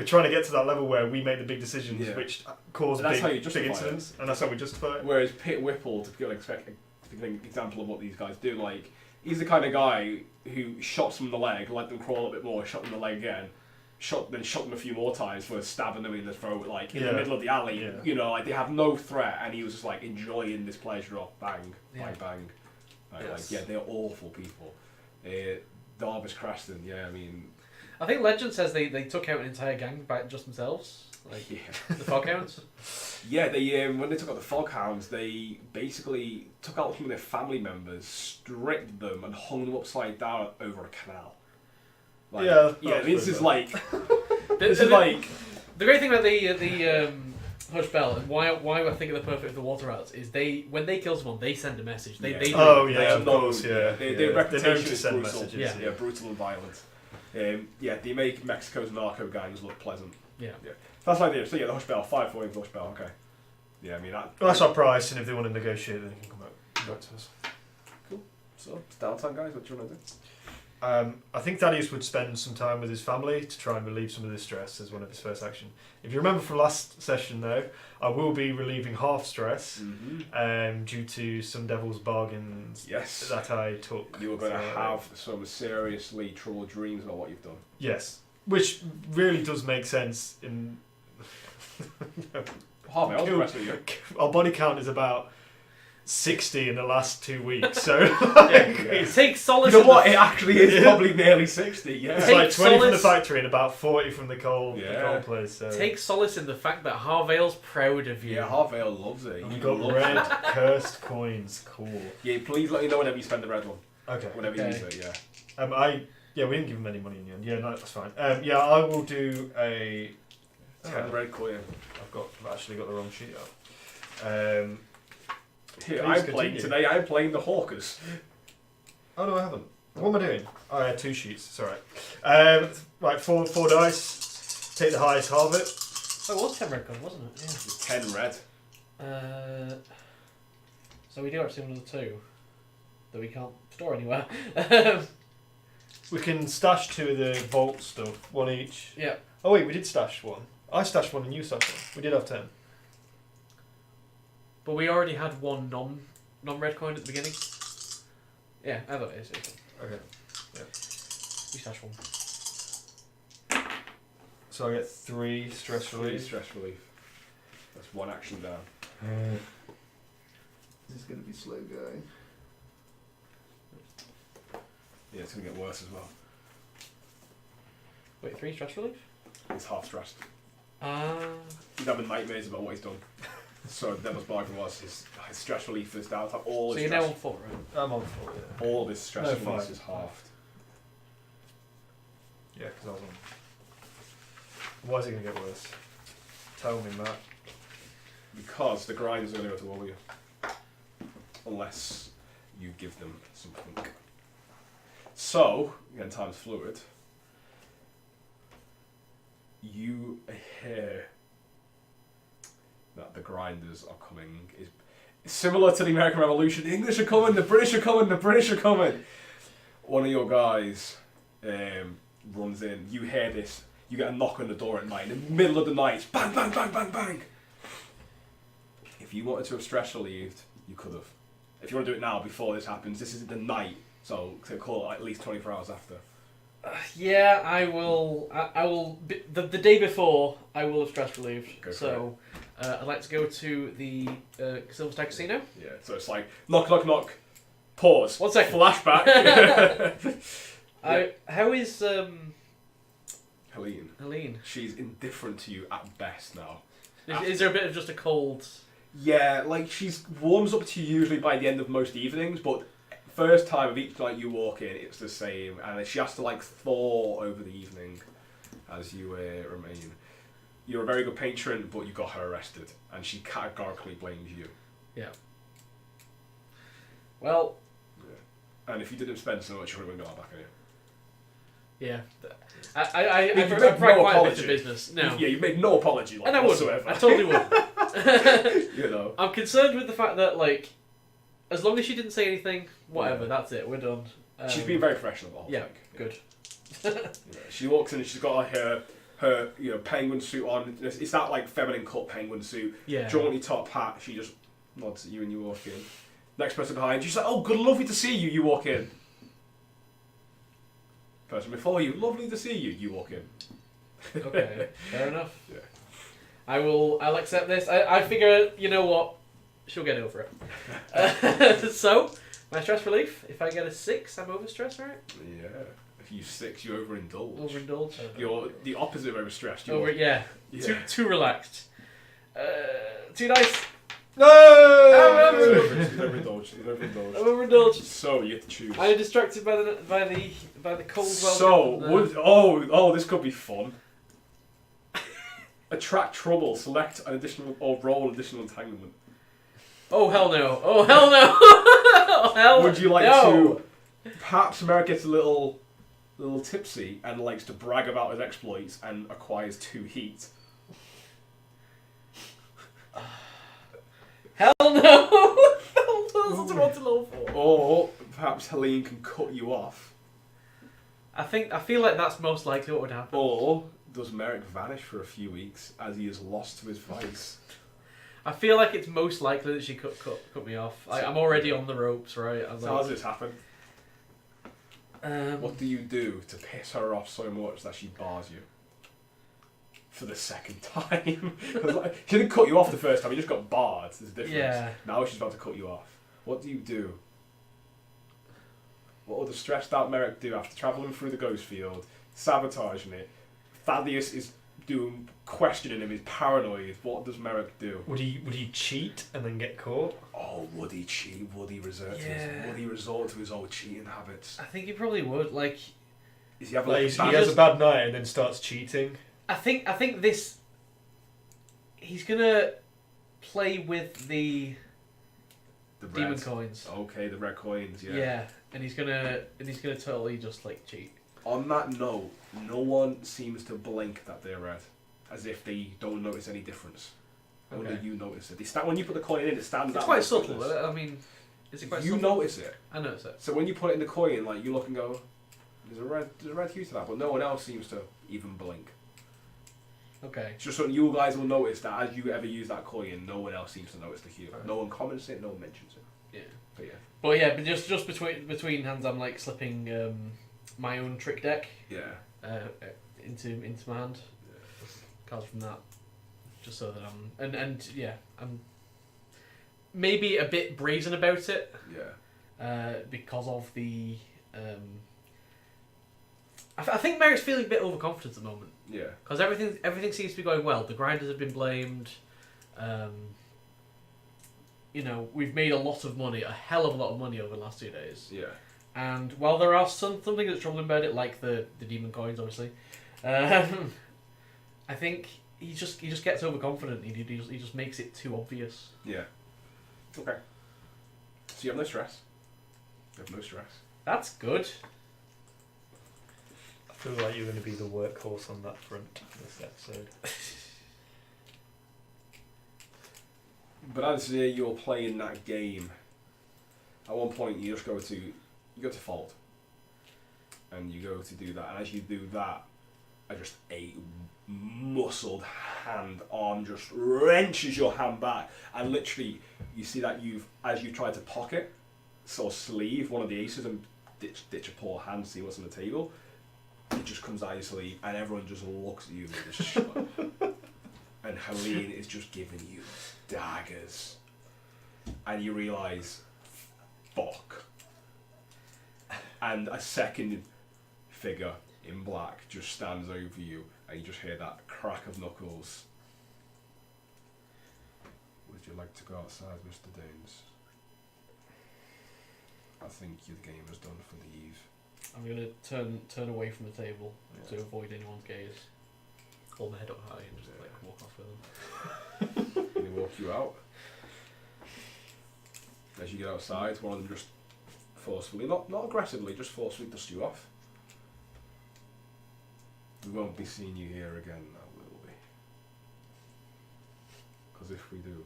trying to get to that level where we make the big decisions which cause And that's how you big justify incidents, and that's how we justify it. Whereas Pit Whipple, to give an example of what these guys do, like, he's the kind of guy who shots them in the leg, let them crawl a bit more, shot them in the leg again, shot them a few more times for stabbing them in the throat, like in the middle of the alley. Yeah. You know, like they have no threat, and he was just like enjoying this pleasure of bang, bang, bang. Like, yeah, they're awful people. Darvis Craston, I mean, I think legend says they took out an entire gang by just themselves. Like the Foghounds. Yeah, they when they took out the Foghounds, they basically took out some of their family members, stripped them, and hung them upside down over a canal. Like, this is like the great thing about the Hush Bell, and why I think they're perfect for the Water Rats, is when they kill someone, they send a message. They of course, yeah. Their reputation is send brutal. messages. Yeah, brutal and violent. They make Mexico's narco gangs look pleasant. Yeah. That's the idea. So the Hush Bell, 5 for the Hush Bell. Okay. Yeah, I mean Well, that's our price, and if they want to negotiate, then you can come back to us. Cool. So it's downtime, guys. What do you want to do? I think Thadeus would spend some time with his family to try and relieve some of the stress as one of his first action. If you remember from last session, though, I will be relieving half stress due to some devil's bargains that I took. You were going to have some seriously troubled dreams about what you've done. Yes, which really does make sense in... Harvey, how's the rest of you? Our body count is about 60 in the last 2 weeks, so it takes solace. You know what? It actually is probably nearly 60. Yeah, it's like 20 from the factory and about 40 from the coal place. So. Take solace in the fact that Harvale's proud of you. Yeah, Harvale loves it. And we got red cursed coins. Cool. Yeah, please let me know whenever you spend the red one. Okay. Whenever you use it, yeah. We didn't give him any money in the end. Yeah, no, that's fine. I will do a 10 red coin. I've actually got the wrong sheet up. Here, I'm playing the Hawkers. Oh no, I haven't. What am I doing? Oh, I had 2 sheets. It's alright. Right, 4 dice. Take the highest, halve it. Oh, it was 10 red coin, wasn't it? Yeah. 10 red. So we do actually have another 2 that we can't store anywhere. We can stash 2 of the vault stuff, 1 each. Yeah. Oh wait, we did stash 1. I stashed 1 and you stashed 1. We did have 10. But we already had 1 non-red coin at the beginning. Yeah, I thought it is. Okay. Yeah. We stashed 1. So I get 3 stress 3 relief. stress relief. That's 1 action down. This is going to be slow going. Yeah, it's going to get worse as well. Wait, 3 stress relief? He's half stressed. Ah. He's having nightmares about what he's done. So the Devil's Bargain was his stress relief is down. All So his you're stress, now on 4, right? I'm on 4, yeah. all of his stress No, relief 5. is halved. Yeah, because I was on. Why is it going to get worse? Tell me, Matt. Because the grinders are going to go to all of you. Unless you give them something. So, again, time's fluid. You hear that the grinders are coming. Is similar to the American Revolution. The English are coming, the British are coming, the British are coming. One of your guys runs in. You hear this. You get a knock on the door at night. In the middle of the night. Bang, bang, bang, bang, bang. If you wanted to have stress relieved, you could have. If you want to do it now, before this happens, this is the night. So call it at least 24 hours after. Yeah, I will. I will. The day before, I will have stress relieved. Go for So, I'd like to go to the Silver Stag Casino. Yeah, so it's like, knock, knock, knock. Pause. 1 second. Flashback. How is Helene. She's indifferent to you at best now. Is there a bit of just a cold? Yeah, like she's warms up to you usually by the end of most evenings, but first time of each night you walk in, it's the same, and she has to like thaw over the evening as you remain. You're a very good patron, but you got her arrested, and she categorically blames you. Yeah. Well. Yeah. And if you didn't spend so much, you would have got her back on you. Yeah. I You brought make quite no a bit apology. of business. No. Yeah, you made no apology And I wouldn't. whatsoever. I totally wouldn't. You know. I'm concerned with the fact that, like, as long as she didn't say anything, whatever, that's it, we're done. She's been very professional the whole Yeah, thing. good. Yeah, she walks in and she's got like her penguin suit on. It's that like feminine cut penguin suit. Yeah. Jaunty top hat. She just nods at you and you walk in. Next person behind, she's like, "Oh, good, lovely to see you." You walk in. Person before you, lovely to see you. You walk in. Okay, fair enough. Yeah. I'll accept this. I figure, you know what, she'll get over it. So, my stress relief, if I get a 6, I'm overstressed, right? Yeah. If you 6, you overindulge. Overindulge. You're the opposite of overstressed. Yeah. Yeah. Too relaxed. 2 dice. No! He's overindulged. I'm overindulged. So you have to choose. I am distracted by the cold. So this could be fun. Attract trouble. Select an additional or roll additional entanglement. Oh hell no! Oh hell no! Oh hell! Would you like no. to? Perhaps Merrick gets a little tipsy and likes to brag about his exploits and acquires 2 heat. Hell no! That's what to roll for. Or perhaps Helene can cut you off. I feel like that's most likely what would happen. Or does Merrick vanish for a few weeks as he is lost to his vice? I feel like it's most likely that she cut me off. I'm already on the ropes, right? So how does this happen? What What do you do to piss her off so much that she bars you? For the second time. 'Cause, like, she didn't cut you off the first time, you just got barred. There's a difference. Yeah. Now she's about to cut you off. What do you do? What would the stressed out Merrick do after travelling through the ghost field, sabotaging it? Thaddeus is questioning him, he's paranoid. What does Merrick do? Would he cheat and then get caught? Oh, would he cheat? Would he resort Yeah. to his old cheating habits? I think he probably would. Like, Is he having Like, like, he has a bad night and then starts cheating. I think this. He's gonna play with the the demon red? coins. Okay, the red coins, yeah. Yeah, and he's gonna totally just like cheat. On that note, no one seems to blink that they're red, as if they don't notice any difference. Only Okay. you notice it. When you put the coin in, it stands out. It's quite like subtle. goodness. I mean, is it quite You subtle? notice it. I notice it. So when you put it in the coin, like you look and go, there's a red hue to that, but no one else seems to even blink. Okay. It's just something you guys will notice that as you ever use that coin, no one else seems to notice the hue. Right. No one comments it, no one mentions it. Yeah. But yeah. But just between hands, I'm like slipping my own trick deck Yeah. into my hand. cards from that, just so that I'm maybe a bit brazen about it. Yeah. Because of the I think Merrick's feeling a bit overconfident at the moment. Yeah. Because everything seems to be going well. The grinders have been blamed. We've made a lot of money, a hell of a lot of money over the last 2 days. Yeah. And while there are something that's troubling about it, like the demon coins, obviously, I think he just gets overconfident. He just makes it too obvious. Yeah. Okay. So you have no stress. You have no stress. That's good. I feel like you're going to be the workhorse on that front this episode. But as you're playing that game, at one point you just go to fold, and you go to do that, and as you do that, a muscled arm just wrenches your hand back, and literally you see that as you try to pocket, sort of sleeve one of the aces and ditch a poor hand, see what's on the table, it just comes out of your sleeve, and everyone just looks at you with this shrug. And Helene is just giving you daggers, and you realise, fuck. And a second figure in black just stands over you, and you just hear that crack of knuckles. Would you like to go outside, Mr. Daines? I think your game is done for the eve. I'm gonna turn away from the table Yeah. to avoid anyone's gaze. Hold my head up high and just walk off with them. And they walk you out. As you get outside, one of them just forcefully, not aggressively, just forcefully dust you off. We won't be seeing you here again, now will we? Because if we do,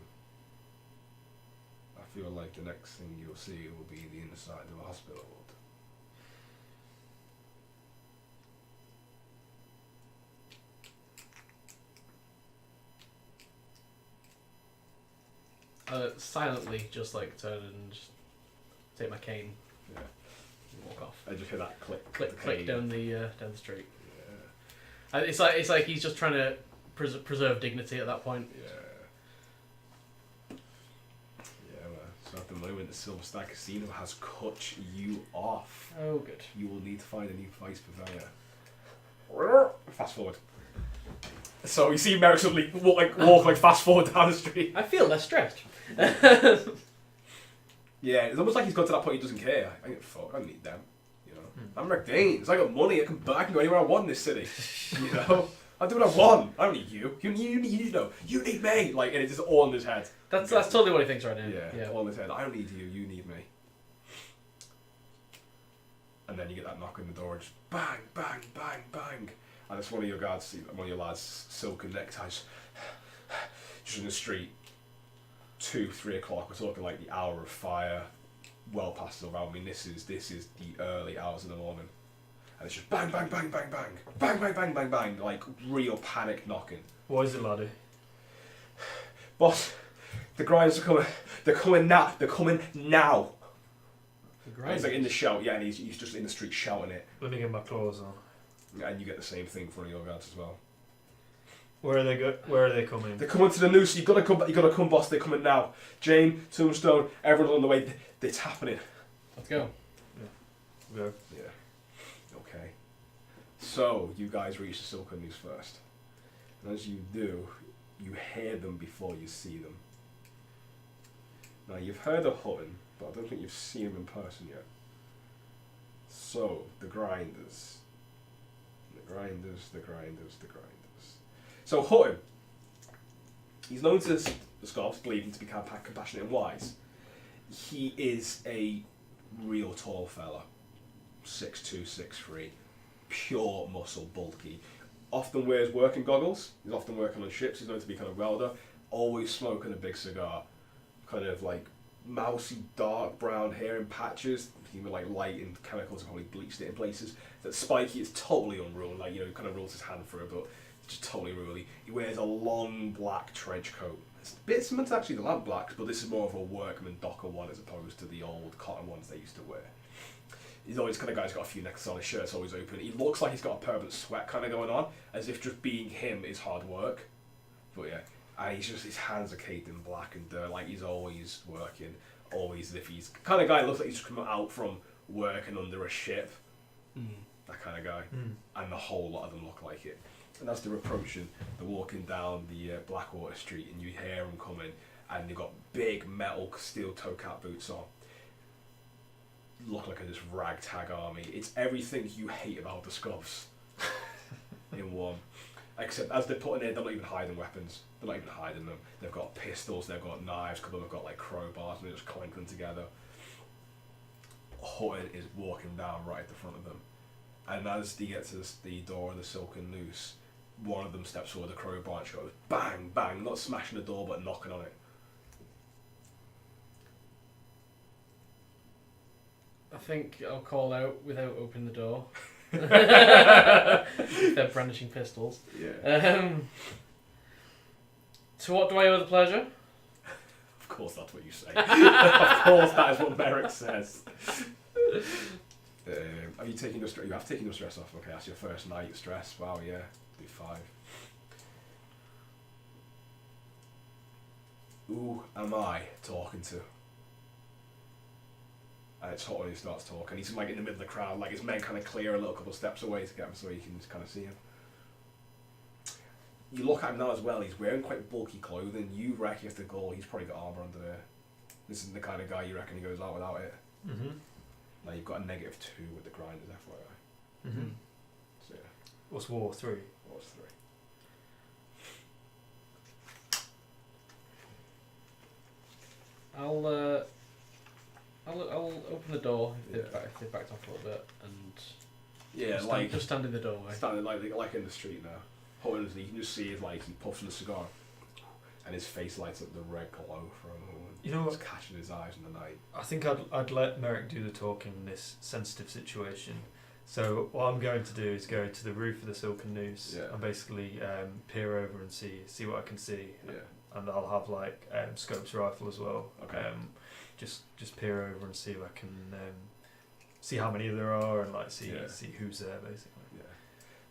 I feel like the next thing you'll see will be the inside of a hospital ward. Silently, just turn and just take my cane. Yeah. And walk off. I just hear that click. Click down the street. Yeah. It's like he's just trying to preserve dignity at that point. Yeah. Yeah, well, so at the moment the Silver Star Casino has cut you off. Oh, good. You will need to find a new vice purveyor. Fast forward. So you see Merrick suddenly walk fast forward down the street. I feel less stressed. Yeah, it's almost like he's got to that point he doesn't care. I don't fuck, I don't need them. You know, I'm Rick Daines. I got money. I can go anywhere I want in this city. You know, I do what I want. I don't need you. You need me. And it's just all in his head. That's totally what he thinks right now. Yeah, all in his head. I don't need you. You need me. And then you get that knock on the door, and just bang, bang, bang, bang. And it's one of your guards, one of your lads' silken neckties, just in the street. 2-3 o'clock. We're talking like the hour of fire, well past around. I mean, this is the early hours of the morning, and it's just bang, bang, bang, bang, bang, bang, bang, bang, bang, bang, like real panic knocking. What is it, laddie? Boss, the grinders are coming. They're coming now. They're coming now. And he's like in the shout, yeah, and he's just in the street shouting it. Let me get my clothes on. And you get the same thing from your guards as well. Where are they coming? They're coming to the noose. You gotta come, boss. They're coming now. Jane, Tombstone, everyone's on the way. It's happening. Let's go. Yeah. Go. Yeah. Okay. So you guys reach the Silken Noose first, and as you do, you hear them before you see them. Now you've heard of Hutton, but I don't think you've seen him in person yet. So the grinders. So Hutton, he's known to the Scots, believe him to be compassionate and wise. He is a real tall fella, 6'2", 6'3", pure muscle, bulky. Often wears working goggles. He's often working on ships. He's known to be kind of welder. Always smoking a big cigar, kind of like mousy dark brown hair in patches. He would like light and chemicals and probably bleached it in places. That Spiky is totally unruly, like, you know, kind of rolls his hand through it, but just totally unruly. He wears a long black trench coat. It's a bit similar to actually the lamp blacks, but this is more of a workman docker one as opposed to the old cotton ones they used to wear. He's always kind of guy's got a few necks on, his shirt's always open. He looks like he's got a permanent sweat kind of going on, as if just being him is hard work. But yeah, and his hands are caked in black and dirt, like he's always working, always as if he's the kind of guy who looks like he's just come out from working under a ship. That kind of guy. And the whole lot of them look like it. And as they're approaching, they're walking down the Blackwater Street, and you hear them coming, and they've got big metal steel toe cap boots on. Look like this ragtag army. It's everything you hate about the Scovs in one. Except as they're putting in, they're not even hiding weapons. They're not even hiding them. They've got pistols, they've got knives, a couple of them have got like crowbars, and they're just clanking together. Hutton is walking down right at the front of them. And as they get to the door of the Silken Noose, one of them steps forward the crowbar and goes bang, bang, not smashing the door but knocking on it. I think I'll call out without opening the door. They're brandishing pistols. Yeah. To what do I owe the pleasure? Of course that's what you say. Of course that is what Merrick says. Have you taken your stress? You have taken your stress off. Okay, that's your first night stress. Wow, yeah. Do 5. Who am I talking to? And it's Hutton who starts talking. He's like in the middle of the crowd, like his men kind of clear a little couple of steps away to get him so you can just kind of see him. You look at him now as well, he's wearing quite bulky clothing. You reckon if the goal, he's probably got armour under there. This isn't the kind of guy you reckon he goes out without it. Now you've got a -2 with the grinders, FYI. So yeah. What's War 3? What's 3? I'll open the door if they've backed off a little bit and just stand in the doorway. Standing like in the street now. Hutton's, you can just see it like he puffs on a cigar, and his face lights up the red glow from it's catching his eyes in the night. I think I'd let Merrick do the talking in this sensitive situation. So what I'm going to do is go to the roof of the Silken Noose and basically peer over and see what I can see. Yeah. And I'll have like Scope's rifle as well. Okay. Just peer over and see if I can see how many there are and like see who's there basically.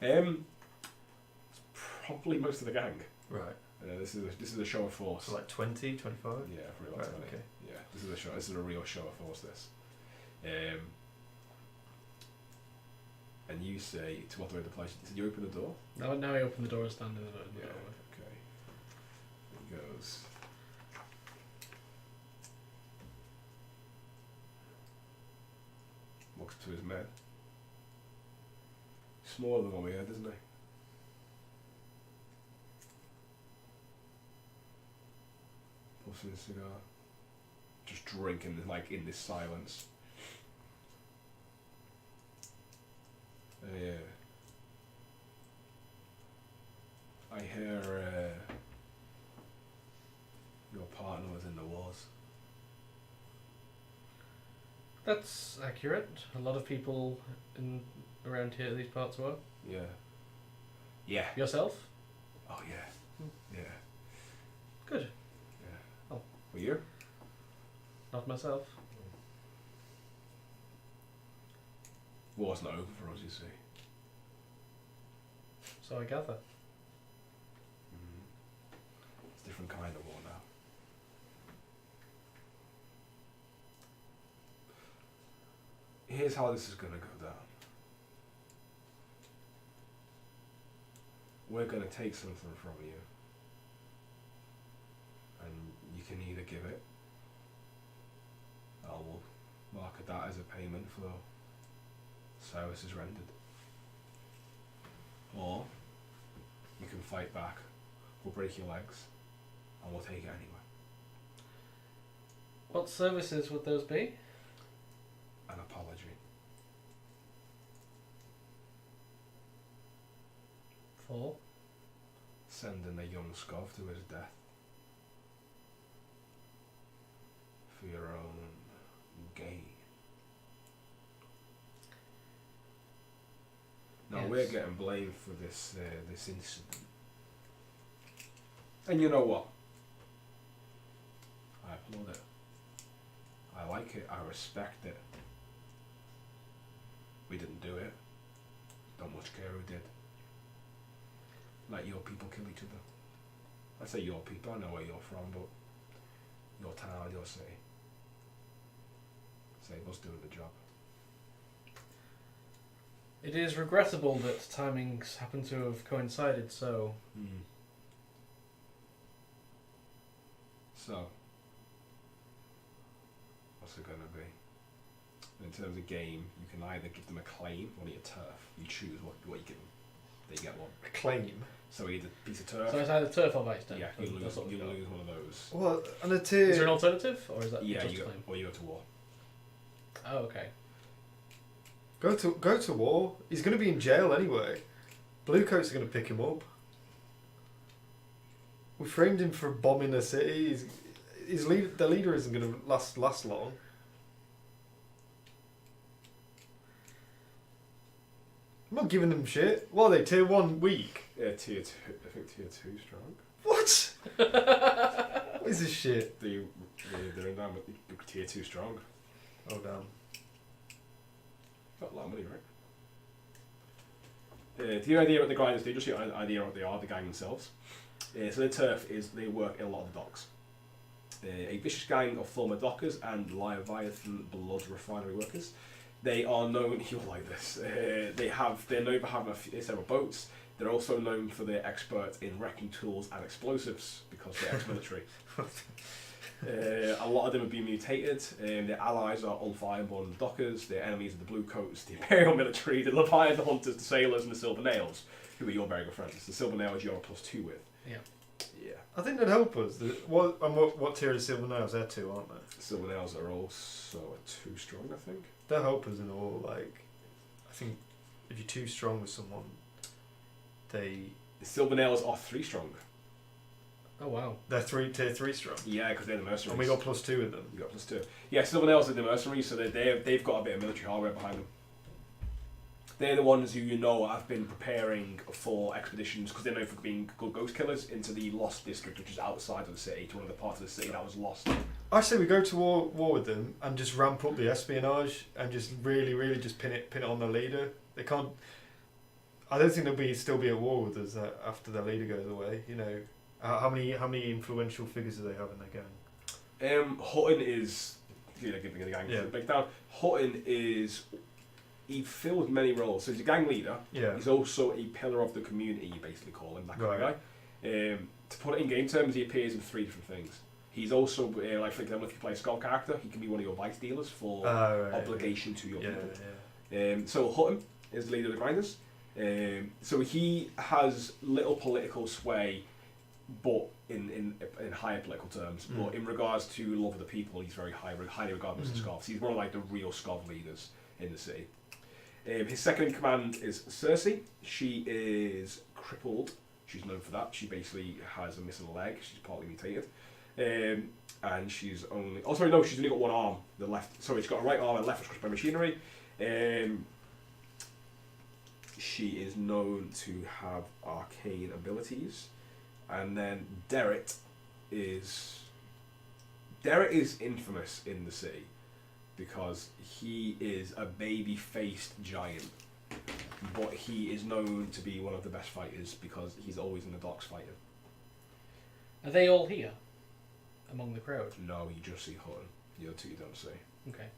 Yeah. It's probably most of the gang. Right. This is a show of force. So like 20, 25? Yeah, probably about 20. Okay. Yeah, this is a show. This is a real show of force. This. And you say to what way the place? Did you open the door? No, now I open the door and stand in the doorway. Okay. He goes. Walks to his men. Smaller than what we had, isn't he? Puffs in his cigar. Just drinking like in this silence. Yeah. I hear your partner was in the wars. That's accurate. A lot of people around here, these parts were. Yeah. Yeah. Yourself? Oh yeah. Yeah. Good. Yeah. Oh. Were you? Not myself. War's not over for us, you see. So I gather. It's a different kind of war now. Here's how this is going to go down. We're going to take something from you. And you can either give it. I will market that as a payment for services rendered. Or you can fight back. We'll break your legs. And we'll take it anyway. What services would those be? An apology. For? Sending a young Scov to his death. For your own gain. Now Yes. we're getting blamed for this this incident. And you know what? I applaud it. I like it. I respect it. We didn't do it. Don't much care who did. Let your people kill each other. I say your people, I know where you're from, but your town, your city. Save us doing the job. It is regrettable that timings happen to have coincided so. So, what's it going to be? In terms of game, you can either give them a claim or your turf. You choose what you give them. They get one. A claim. So either piece of turf. So it's either turf or vice then? Yeah, you lose one of those. Well, and a tier. Is there an alternative, or is that Yeah, just you a go, claim? or you go to war. Oh, okay. Go to war. He's going to be in jail anyway. Bluecoats are going to pick him up. We framed him for bombing a city. The leader isn't going to last long. I'm not giving them shit. What are they, tier 1 weak? Yeah, tier 2. I think tier 2 strong. What? What is this shit? They're in down with tier 2 strong. Oh, damn. Got a lot of money, right? To give you an idea what the grinders do, just to get an idea of what they are, the gang themselves. So the turf is, they work in a lot of the docks. A vicious gang of former dockers and Leviathan blood refinery workers. They are known, you'll like this, they're known for having several boats. They're also known for their expert in wrecking tools and explosives, because they're ex-military. A lot of them have been mutated. Their allies are Ulf-Ironborn dockers. Their enemies are the Bluecoats, the Imperial military, the Leviathan hunters, the sailors, and the Silver Nails, who are your very good friends. The Silver Nails you're a +2 with. Yeah. Yeah. I think they'd help us. What tier is Silver Nails? They're 2, aren't they? Silver Nails are also a 2 strong, I think. They'll help us in all. Like, I think if you're too strong with someone, The Silver Nails are 3 strong. Oh, wow. they're tier 3 strong. Yeah, because they're the mercenaries. And we got +2 with them. You got +2. Yeah, Silver Nails are the mercenaries, so they've got a bit of military hardware behind them. They're the ones who have been preparing for expeditions, because they're known for being good ghost killers, into the Lost District, which is outside of the city, to one of the parts of the city that was lost. I say we go to war with them and just ramp up the espionage and just really just pin it on the leader. They can't. I don't think they'll still be at war with us after their leader goes away. You know, how many influential figures do they have in their gang? Hutton is giving the gang a breakdown. Hutton is. He filled many roles. So he's a gang leader. Yeah. He's also a pillar of the community, you basically call him, that kind of guy. To put it in game terms, he appears in 3 different things. He's also, like for example, if you play a skull character, he can be one of your vice dealers for obligation to your people. Yeah. So Hutton is the leader of the grinders. So he has little political sway, but in higher political terms. But in regards to love of the people, he's very highly regarded as Scovs. He's one of like the real Scov leaders in the city. His second in command is Cersei. She is crippled. She's known for that. She basically has a missing leg. She's partly mutated. And she's only... Oh, sorry, no, she's only got one arm. The left... Sorry, she's got a right arm and left was crushed by machinery. She is known to have arcane abilities. And then Derek is infamous in the city, because he is a baby-faced giant, but he is known to be one of the best fighters because he's always in the docks fighting. Are they all here? Among the crowd? No, you just see Hutton. The other two you don't see. Okay.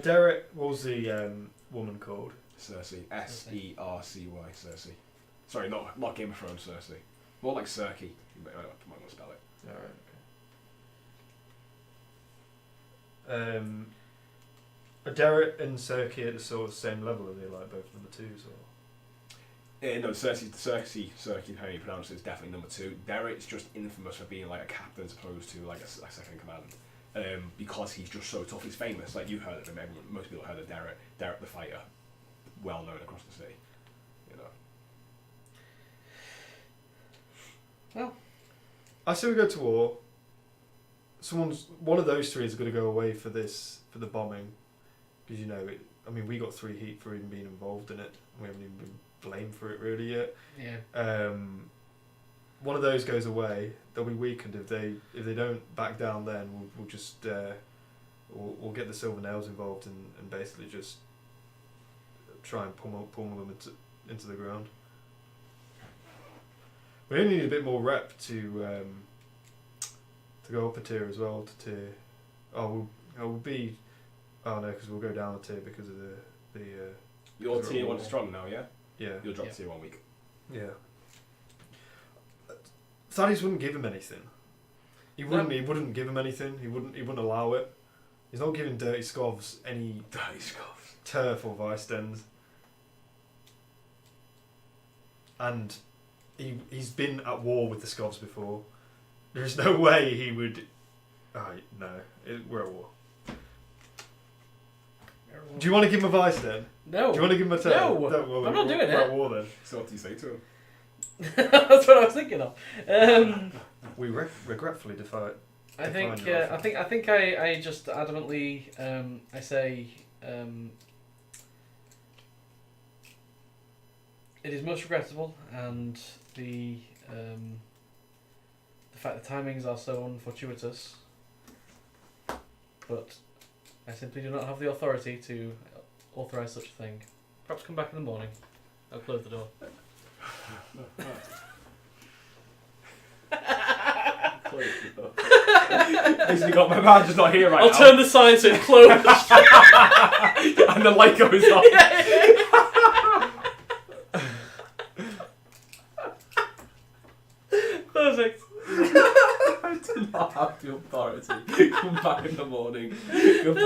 Derek, what was the woman called? Cersei. S-E-R-C-Y, Cersei. Sorry, not Game of Thrones Cersei. More like Circe. You might want to spell it. Alright, okay. Are Derek and Circe at the sort of same level? Are they like both number 2s or? No, Circe, how you pronounce it, is definitely number 2. Derek's just infamous for being like a captain as opposed to like a second in command. Because he's just so tough. He's famous. Like, you've heard of him. Most people have heard of Derek. Derek the fighter. Well known across the city. You know. Well, I say we go to war. One of those 3 is going to go away for the bombing, because we got 3 heat for even being involved in it. We haven't even been blamed for it really yet. Yeah. One of those goes away. They'll be weakened if they don't back down. Then we'll just we'll get the Silver Nails involved and basically just try and pummel them into the ground. We only need a bit more rep to go up a tier as well. To tier. We'll be. Oh no, because we'll go down a tier because of the. You're tier 1 strong now, yeah. Yeah. You'll drop tier 1 week. Yeah. Thadeus wouldn't give him anything. He wouldn't. He wouldn't give him anything. He wouldn't allow it. He's not giving dirty scovs any turf or vice dens. And he's been at war with the scovs before. There's no way he would. Oh no, we're at war. Do you want to give him a vice den? No. Do you want to give him a turn? No, well, I'm not doing it. We're at war then. So what do you say to him? That's what I was thinking of. We regretfully defy it. I think I just adamantly I say it is most regrettable, and the fact the timings are so unfortuitous, but I simply do not have the authority to authorise such a thing. Perhaps come back in the morning. I'll close the door. Basically got my man just not here right I'll now. turn the sign so it's closed. And the light goes off. Perfect. I do not have the authority. Come back in the morning. Goodbye.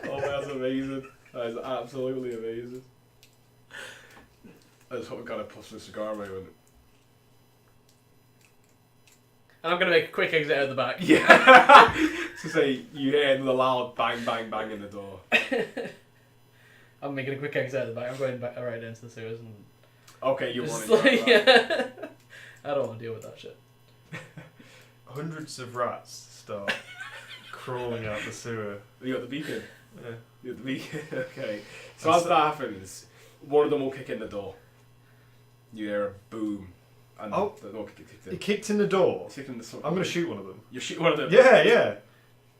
Oh, that's amazing. That is absolutely amazing. I just got to push the cigar away with it. And I'm going to make a quick exit out the back. Yeah. To say, you hear the loud bang, bang, bang in the door. I'm making a quick exit out the back. I'm going back right into the sewers and. Okay, you're just running. like, yeah. I don't want to deal with that shit. Hundreds of rats start crawling out the sewer. You got the beacon? Yeah. You got the beacon? Okay. So as that happens, one of them will kick in the door. You hear a boom. And the door kicked in. He kicked in the door. I'm going to shoot one of them. You shoot one of them? Yeah.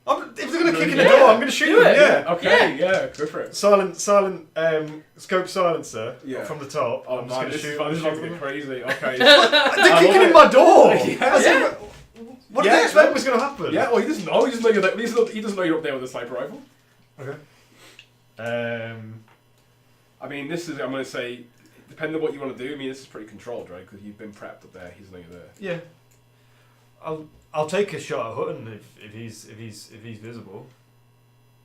If they're going to kick in the door, I'm going to shoot them. Yeah. Okay, yeah, go for it. Silent, scope silencer from the top. Oh I'm just man, going to shoot. This is getting crazy. Okay. They're kicking in my door. Yeah. What did they expect was going to happen? Yeah. Well, he doesn't know. He doesn't know you're there. He doesn't know you're up there with a sniper rifle. Okay. I mean, this is. I'm going to say, depending on what you want to do. I mean, this is pretty controlled, right? Because you've been prepped up there. He's not there. Yeah. I'll take a shot at Hutton if he's visible.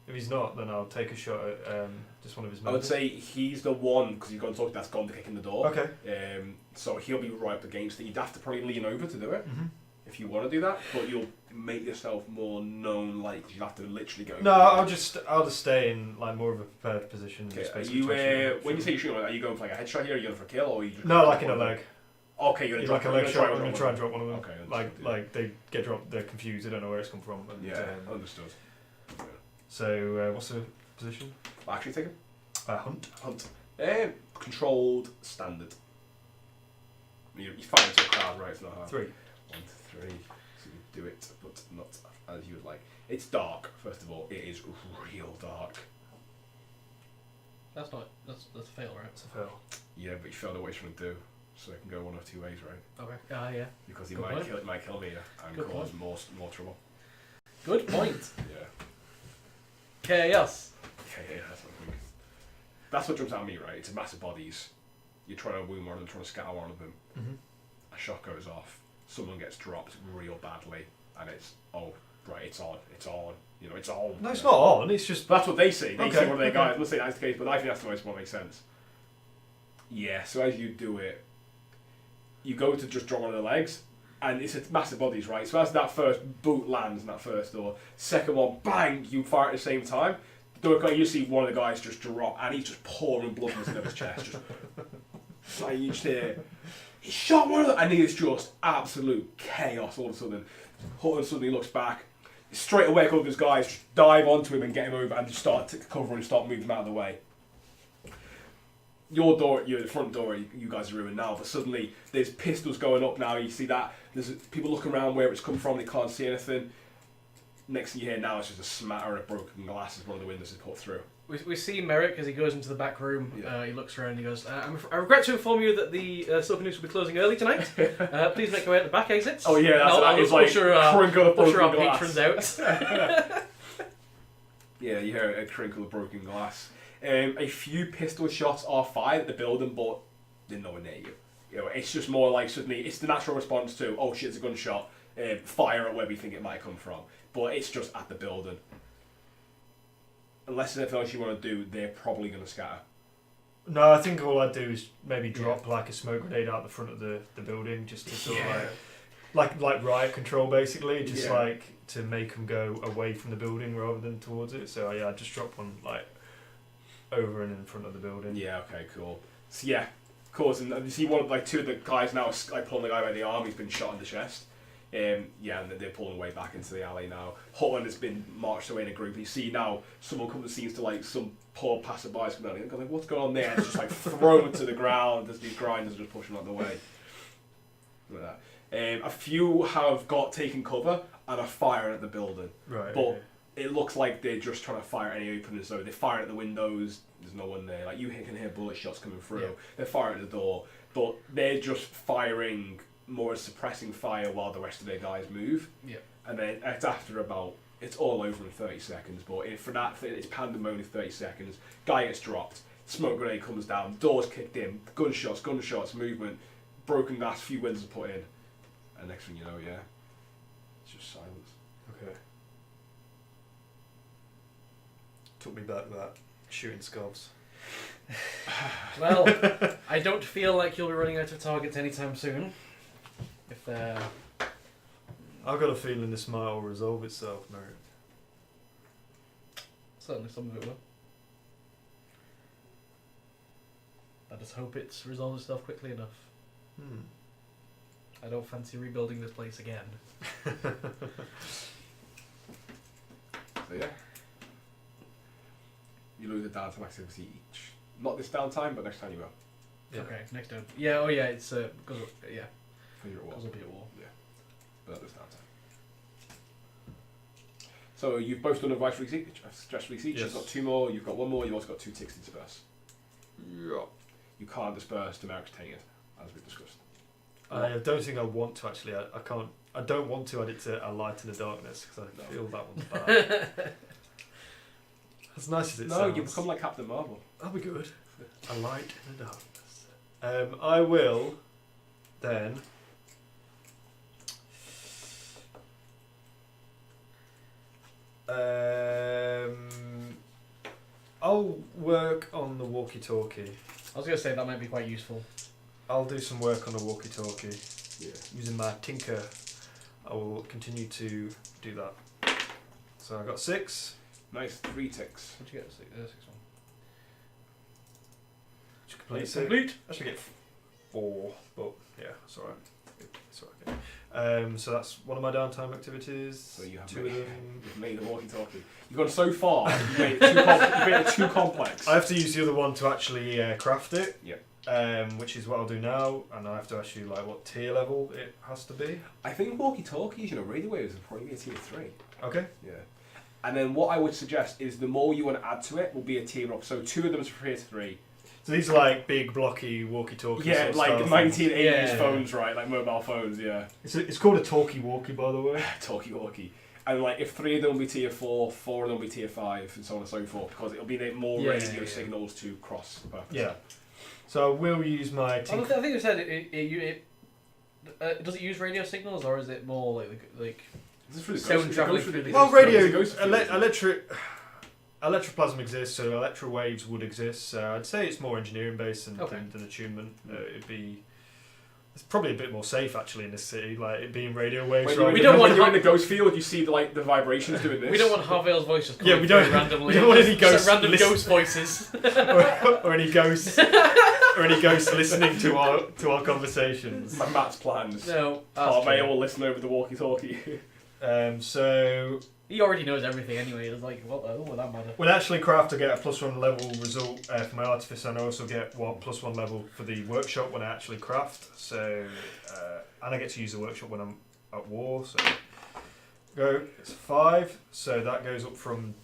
If he's not, then I'll take a shot at just one of his members. I would say he's the one, because you've got to talk, that's gone to kick in the door. Okay. So he'll be right up against it. You'd have to probably lean over to do it if you want to do that, but you'll make yourself more known. Like you have to literally go. No, I'll just stay in like more of a prepared position. Okay. Are you when you say shooting, are you going for like a headshot here? Are you going for a kill, or are you just like in a leg? Okay, you're gonna like a leg shot. I'm gonna try and drop one of them. Okay, like they get dropped. They're confused. They don't know where it's come from. And, yeah, understood. Yeah. So what's the position? Actually, take him. Hunt. Controlled standard. You find into a crowd, right? It's not hard. 3. 1 to 3. So you do it, but not as you would like. It's dark. First of all, it is real dark. That's a fail, right? It's a fail. Yeah, but you failed at what you're trying to do, so it can go one of 2 ways, right? Okay. Yeah. Because he Good might point. kill me and Good cause point. more trouble. Good point. Yeah. Chaos. Okay, yeah, that's what jumps out at me, right? It's massive bodies. You're trying to wound one of them, trying to scatter one of them. A shot goes off. Someone gets dropped real badly, and it's it's on. You know, it's on. No, it's not on. It's just that's what they say. They say one of their guys. Okay. Let's say that's the case, but I think that's the most what makes sense. Yeah. So as you do it, you go to just drop one of the legs, and it's massive bodies, right? So as that first boot lands in that first door, second one, bang, you fire at the same time. You see one of the guys just drop, and he's just pouring blood into his chest. Just like you just hear, he shot one of them, and it's just absolute chaos all of a sudden. Hutton suddenly looks back, straight away a couple of his guys just dive onto him and get him over, and just start to cover and start moving him out of the way. Your door, the front door, you guys are in now, but suddenly there's pistols going up now. You see that there's people looking around where it's come from. They can't see anything. Next thing you hear now is just a smatter of broken glass as one of the windows is put through. We see Merrick as he goes into the back room. Yeah. He looks around and he goes, I regret to inform you that the Silken Noose will be closing early tonight. Please make your way at the back exits. Oh yeah, I'll it's like usher our patrons out. Yeah, you hear a crinkle of broken glass. A few pistol shots are fired at the building, but they're nowhere near you. You know, it's just more like suddenly it's the natural response to, oh shit, it's a gunshot. Fire at where we think it might come from, but it's just at the building. Unless there's anything else you want to do, they're probably going to scatter. No, I think all I'd do is maybe drop like a smoke grenade out the front of the building, just to sort of like riot control, basically, just like to make them go away from the building rather than towards it. So yeah, I'd just drop one like over and in front of the building. Yeah. Okay. Cool. So yeah, of course, and you see two of the guys now like pulling the guy by the arm. He's been shot in the chest. And they're pulling away back into the alley now. Hutland has been marched away in a group. You see now someone comes and seems to like some poor passerby's coming out and going like, what's going on there? And it's just like thrown to the ground as these grinders are just pushing out the way. Like that. A few have got taken cover and are firing at the building. Right. But it looks like they're just trying to fire at any openings. So they're firing at the windows. There's no one there. Like you can hear bullet shots coming through. Yeah. They're firing at the door, but they're just firing more as suppressing fire while the rest of their guys move. Yeah. And then it's after it's all over in 30 seconds, but for that, it's pandemonium 30 seconds. Guy gets dropped, smoke grenade comes down, doors kicked in, gunshots, movement, broken glass, few windows put in, and next thing you know, it's just silence. Okay. Took me back to that shooting scobs. Well, I don't feel like you'll be running out of targets anytime soon. If I've got a feeling this might all resolve itself, Merrick. Certainly some of it will. I just hope it's resolved itself quickly enough. I don't fancy rebuilding this place again. So yeah. You lose a downtime activity each. Not this downtime, but next time you will. Yeah. Okay, next down. Yeah, oh yeah, it's because Because you're at war. Because will be at war. Yeah. But not this downtime. So you've both done a vice release each. Stress release each. Yes. You've got two more. You've got one more. You've also got 2 ticks to disperse. Yeah. You can't disperse to Merrick's taking it, as we discussed. I don't think I want to actually. I can't. I don't want to add it to a light in the darkness because I feel that one's bad. As nice as it sounds. No, you become like Captain Marvel. That'll be good. A light in the darkness. I will then. I'll work on the walkie-talkie. I was going to say that might be quite useful. I'll do some work on the walkie-talkie. Yeah. Using my tinker, I will continue to do that. So I got 6. Nice, 3 ticks. What'd you get? 6 one. Which completes Complete. it. I should get 4, but yeah, it's alright. It's alright. So that's one of my downtime activities. So you have 2 of them. You've made the walkie-talkie. You've gone so far. You've made it too complex. I have to use the other one to actually craft it. Yep. Which is what I'll do now, and I have to actually like what tier level it has to be. I think walkie-talkies, radio waves, would probably be a tier 3. Okay. Yeah. And then what I would suggest is the more you want to add to it will be a tier up. So 2 of them is for tier 3. So these are like big blocky walkie-talkies. Yeah, sort of like style 1980s things. phones, right? Like mobile phones, yeah. It's called a talkie-walkie, by the way. Talkie-walkie. And like if 3 of them will be tier 4, 4 of them will be tier 5, and so on and so forth, because it'll be more radio signals to cross the purpose. Yeah. So I will use my I think you said it does it use radio signals, or is it more like Is this through the sound ghost- travelling it goes through the- the well, it goes radio, the ghost field, isn't it? electroplasm exists, so electrowaves would exist. So I'd say it's more engineering based than Okay. attunement. It's probably a bit more safe actually in this city, like it being radio waves. When right? We don't want when you're in to- the ghost field, you see the vibrations doing this. We don't want Harvale's voices coming Yeah, we don't- through randomly. we don't want any ghosts Random listen- ghost voices. or any ghosts, or any ghosts listening to our conversations. Matt's plans. No, Harvey will listen over the walkie-talkie. So he already knows everything anyway. It's like, what the hell would that matter? when I actually craft, I get a +1 level result for my artificer, and I also get +1 level for the workshop when I actually craft. So and I get to use the workshop when I'm at war. So Go. It's 5, so that goes up from.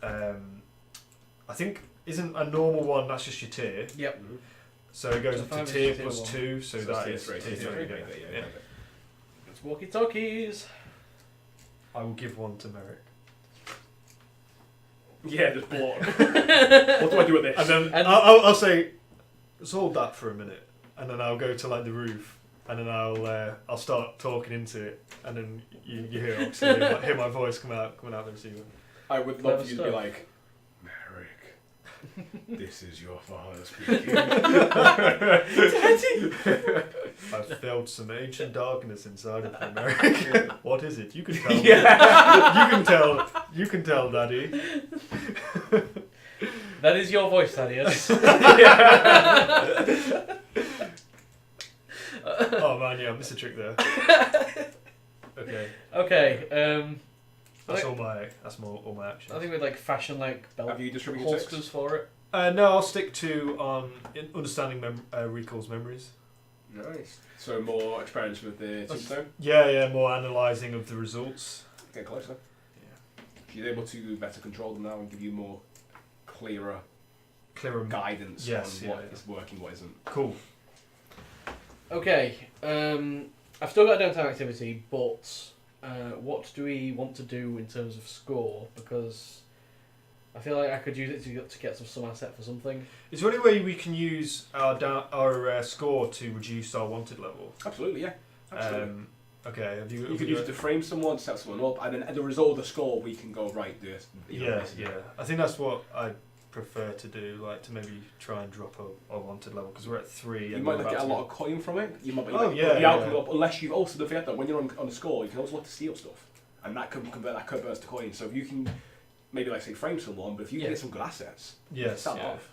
I think isn't a normal one. That's just your tier. Yep. So it goes So up to 5 is tier tier plus 1. 2, so that is tier tier 3. Yeah. It's walkie talkies. I will give one to Merrick. Yeah, just block. What do I do with this? And then I'll say, hold that for a minute, and then I'll go to like the roof, and then I'll start talking into it, and then you hear obviously hear my voice coming out the receiver. I would love Clever for you to be stuff. like, Merrick, this is your father speaking. I've felt some ancient darkness inside of me, Merrick. What is it? You can tell. Yeah. You can tell, Daddy. That is your voice, Thadeus. Oh man, yeah, I missed a trick there. Okay. Okay. That's all my actions. I think we'd like fashion like belt Have you distributed holsters 6? for it. No, I'll stick to understanding recalls memories. Nice. So more experience with the tombstone? Yeah, more analysing of the results. Get closer. Yeah. She's able to better control them now and give you more clearer guidance on what is working, what isn't. Cool. Okay. I've still got a downtown activity, but what do we want to do in terms of score? Because I feel like I could use it to get some asset for something. Is there any way we can use our score to reduce our wanted level? Absolutely, yeah. Absolutely. Okay. You could use it to frame someone, set someone up, and then as a result of the score, we can go right. Yeah. I think that's what I prefer to do. Like to maybe try and drop our wanted level because we're at 3. You might not get a lot of coin from it. You might the outcome up, unless you also don't forget that when you're on a score, you can also look to steal stuff, and that can convert that converts to coin. So if you can maybe like say frame someone, but if you can get some good assets, start off.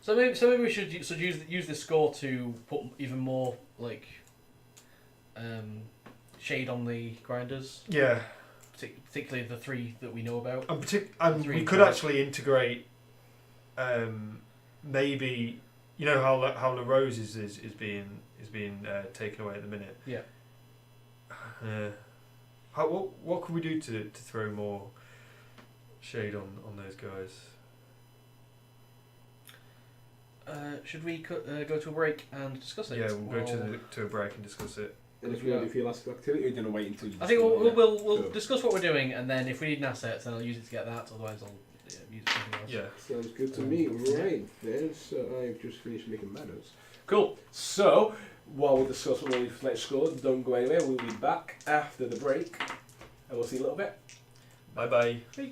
So maybe we should use this score to put even more like shade on the grinders. Yeah. Particularly the 3 that we know about. And we could actually integrate. Maybe you know how the rose is being taken away at the minute. Yeah. What could we do to throw more shade on those guys? Should we go to a break and discuss it? Yeah, we'll go to a break and discuss it. And if you want to do for your last activity, you're going to wait until you... I think we'll discuss what we're doing, and then if we need an asset, then I'll use it to get that. Otherwise, I'll use it for something else. Yeah. Sounds good to me. Right then, so I've just finished making manners. Cool. So, while we discuss what we've scored, don't go anywhere. We'll be back after the break, and we'll see you in a little bit. Bye bye. Bye.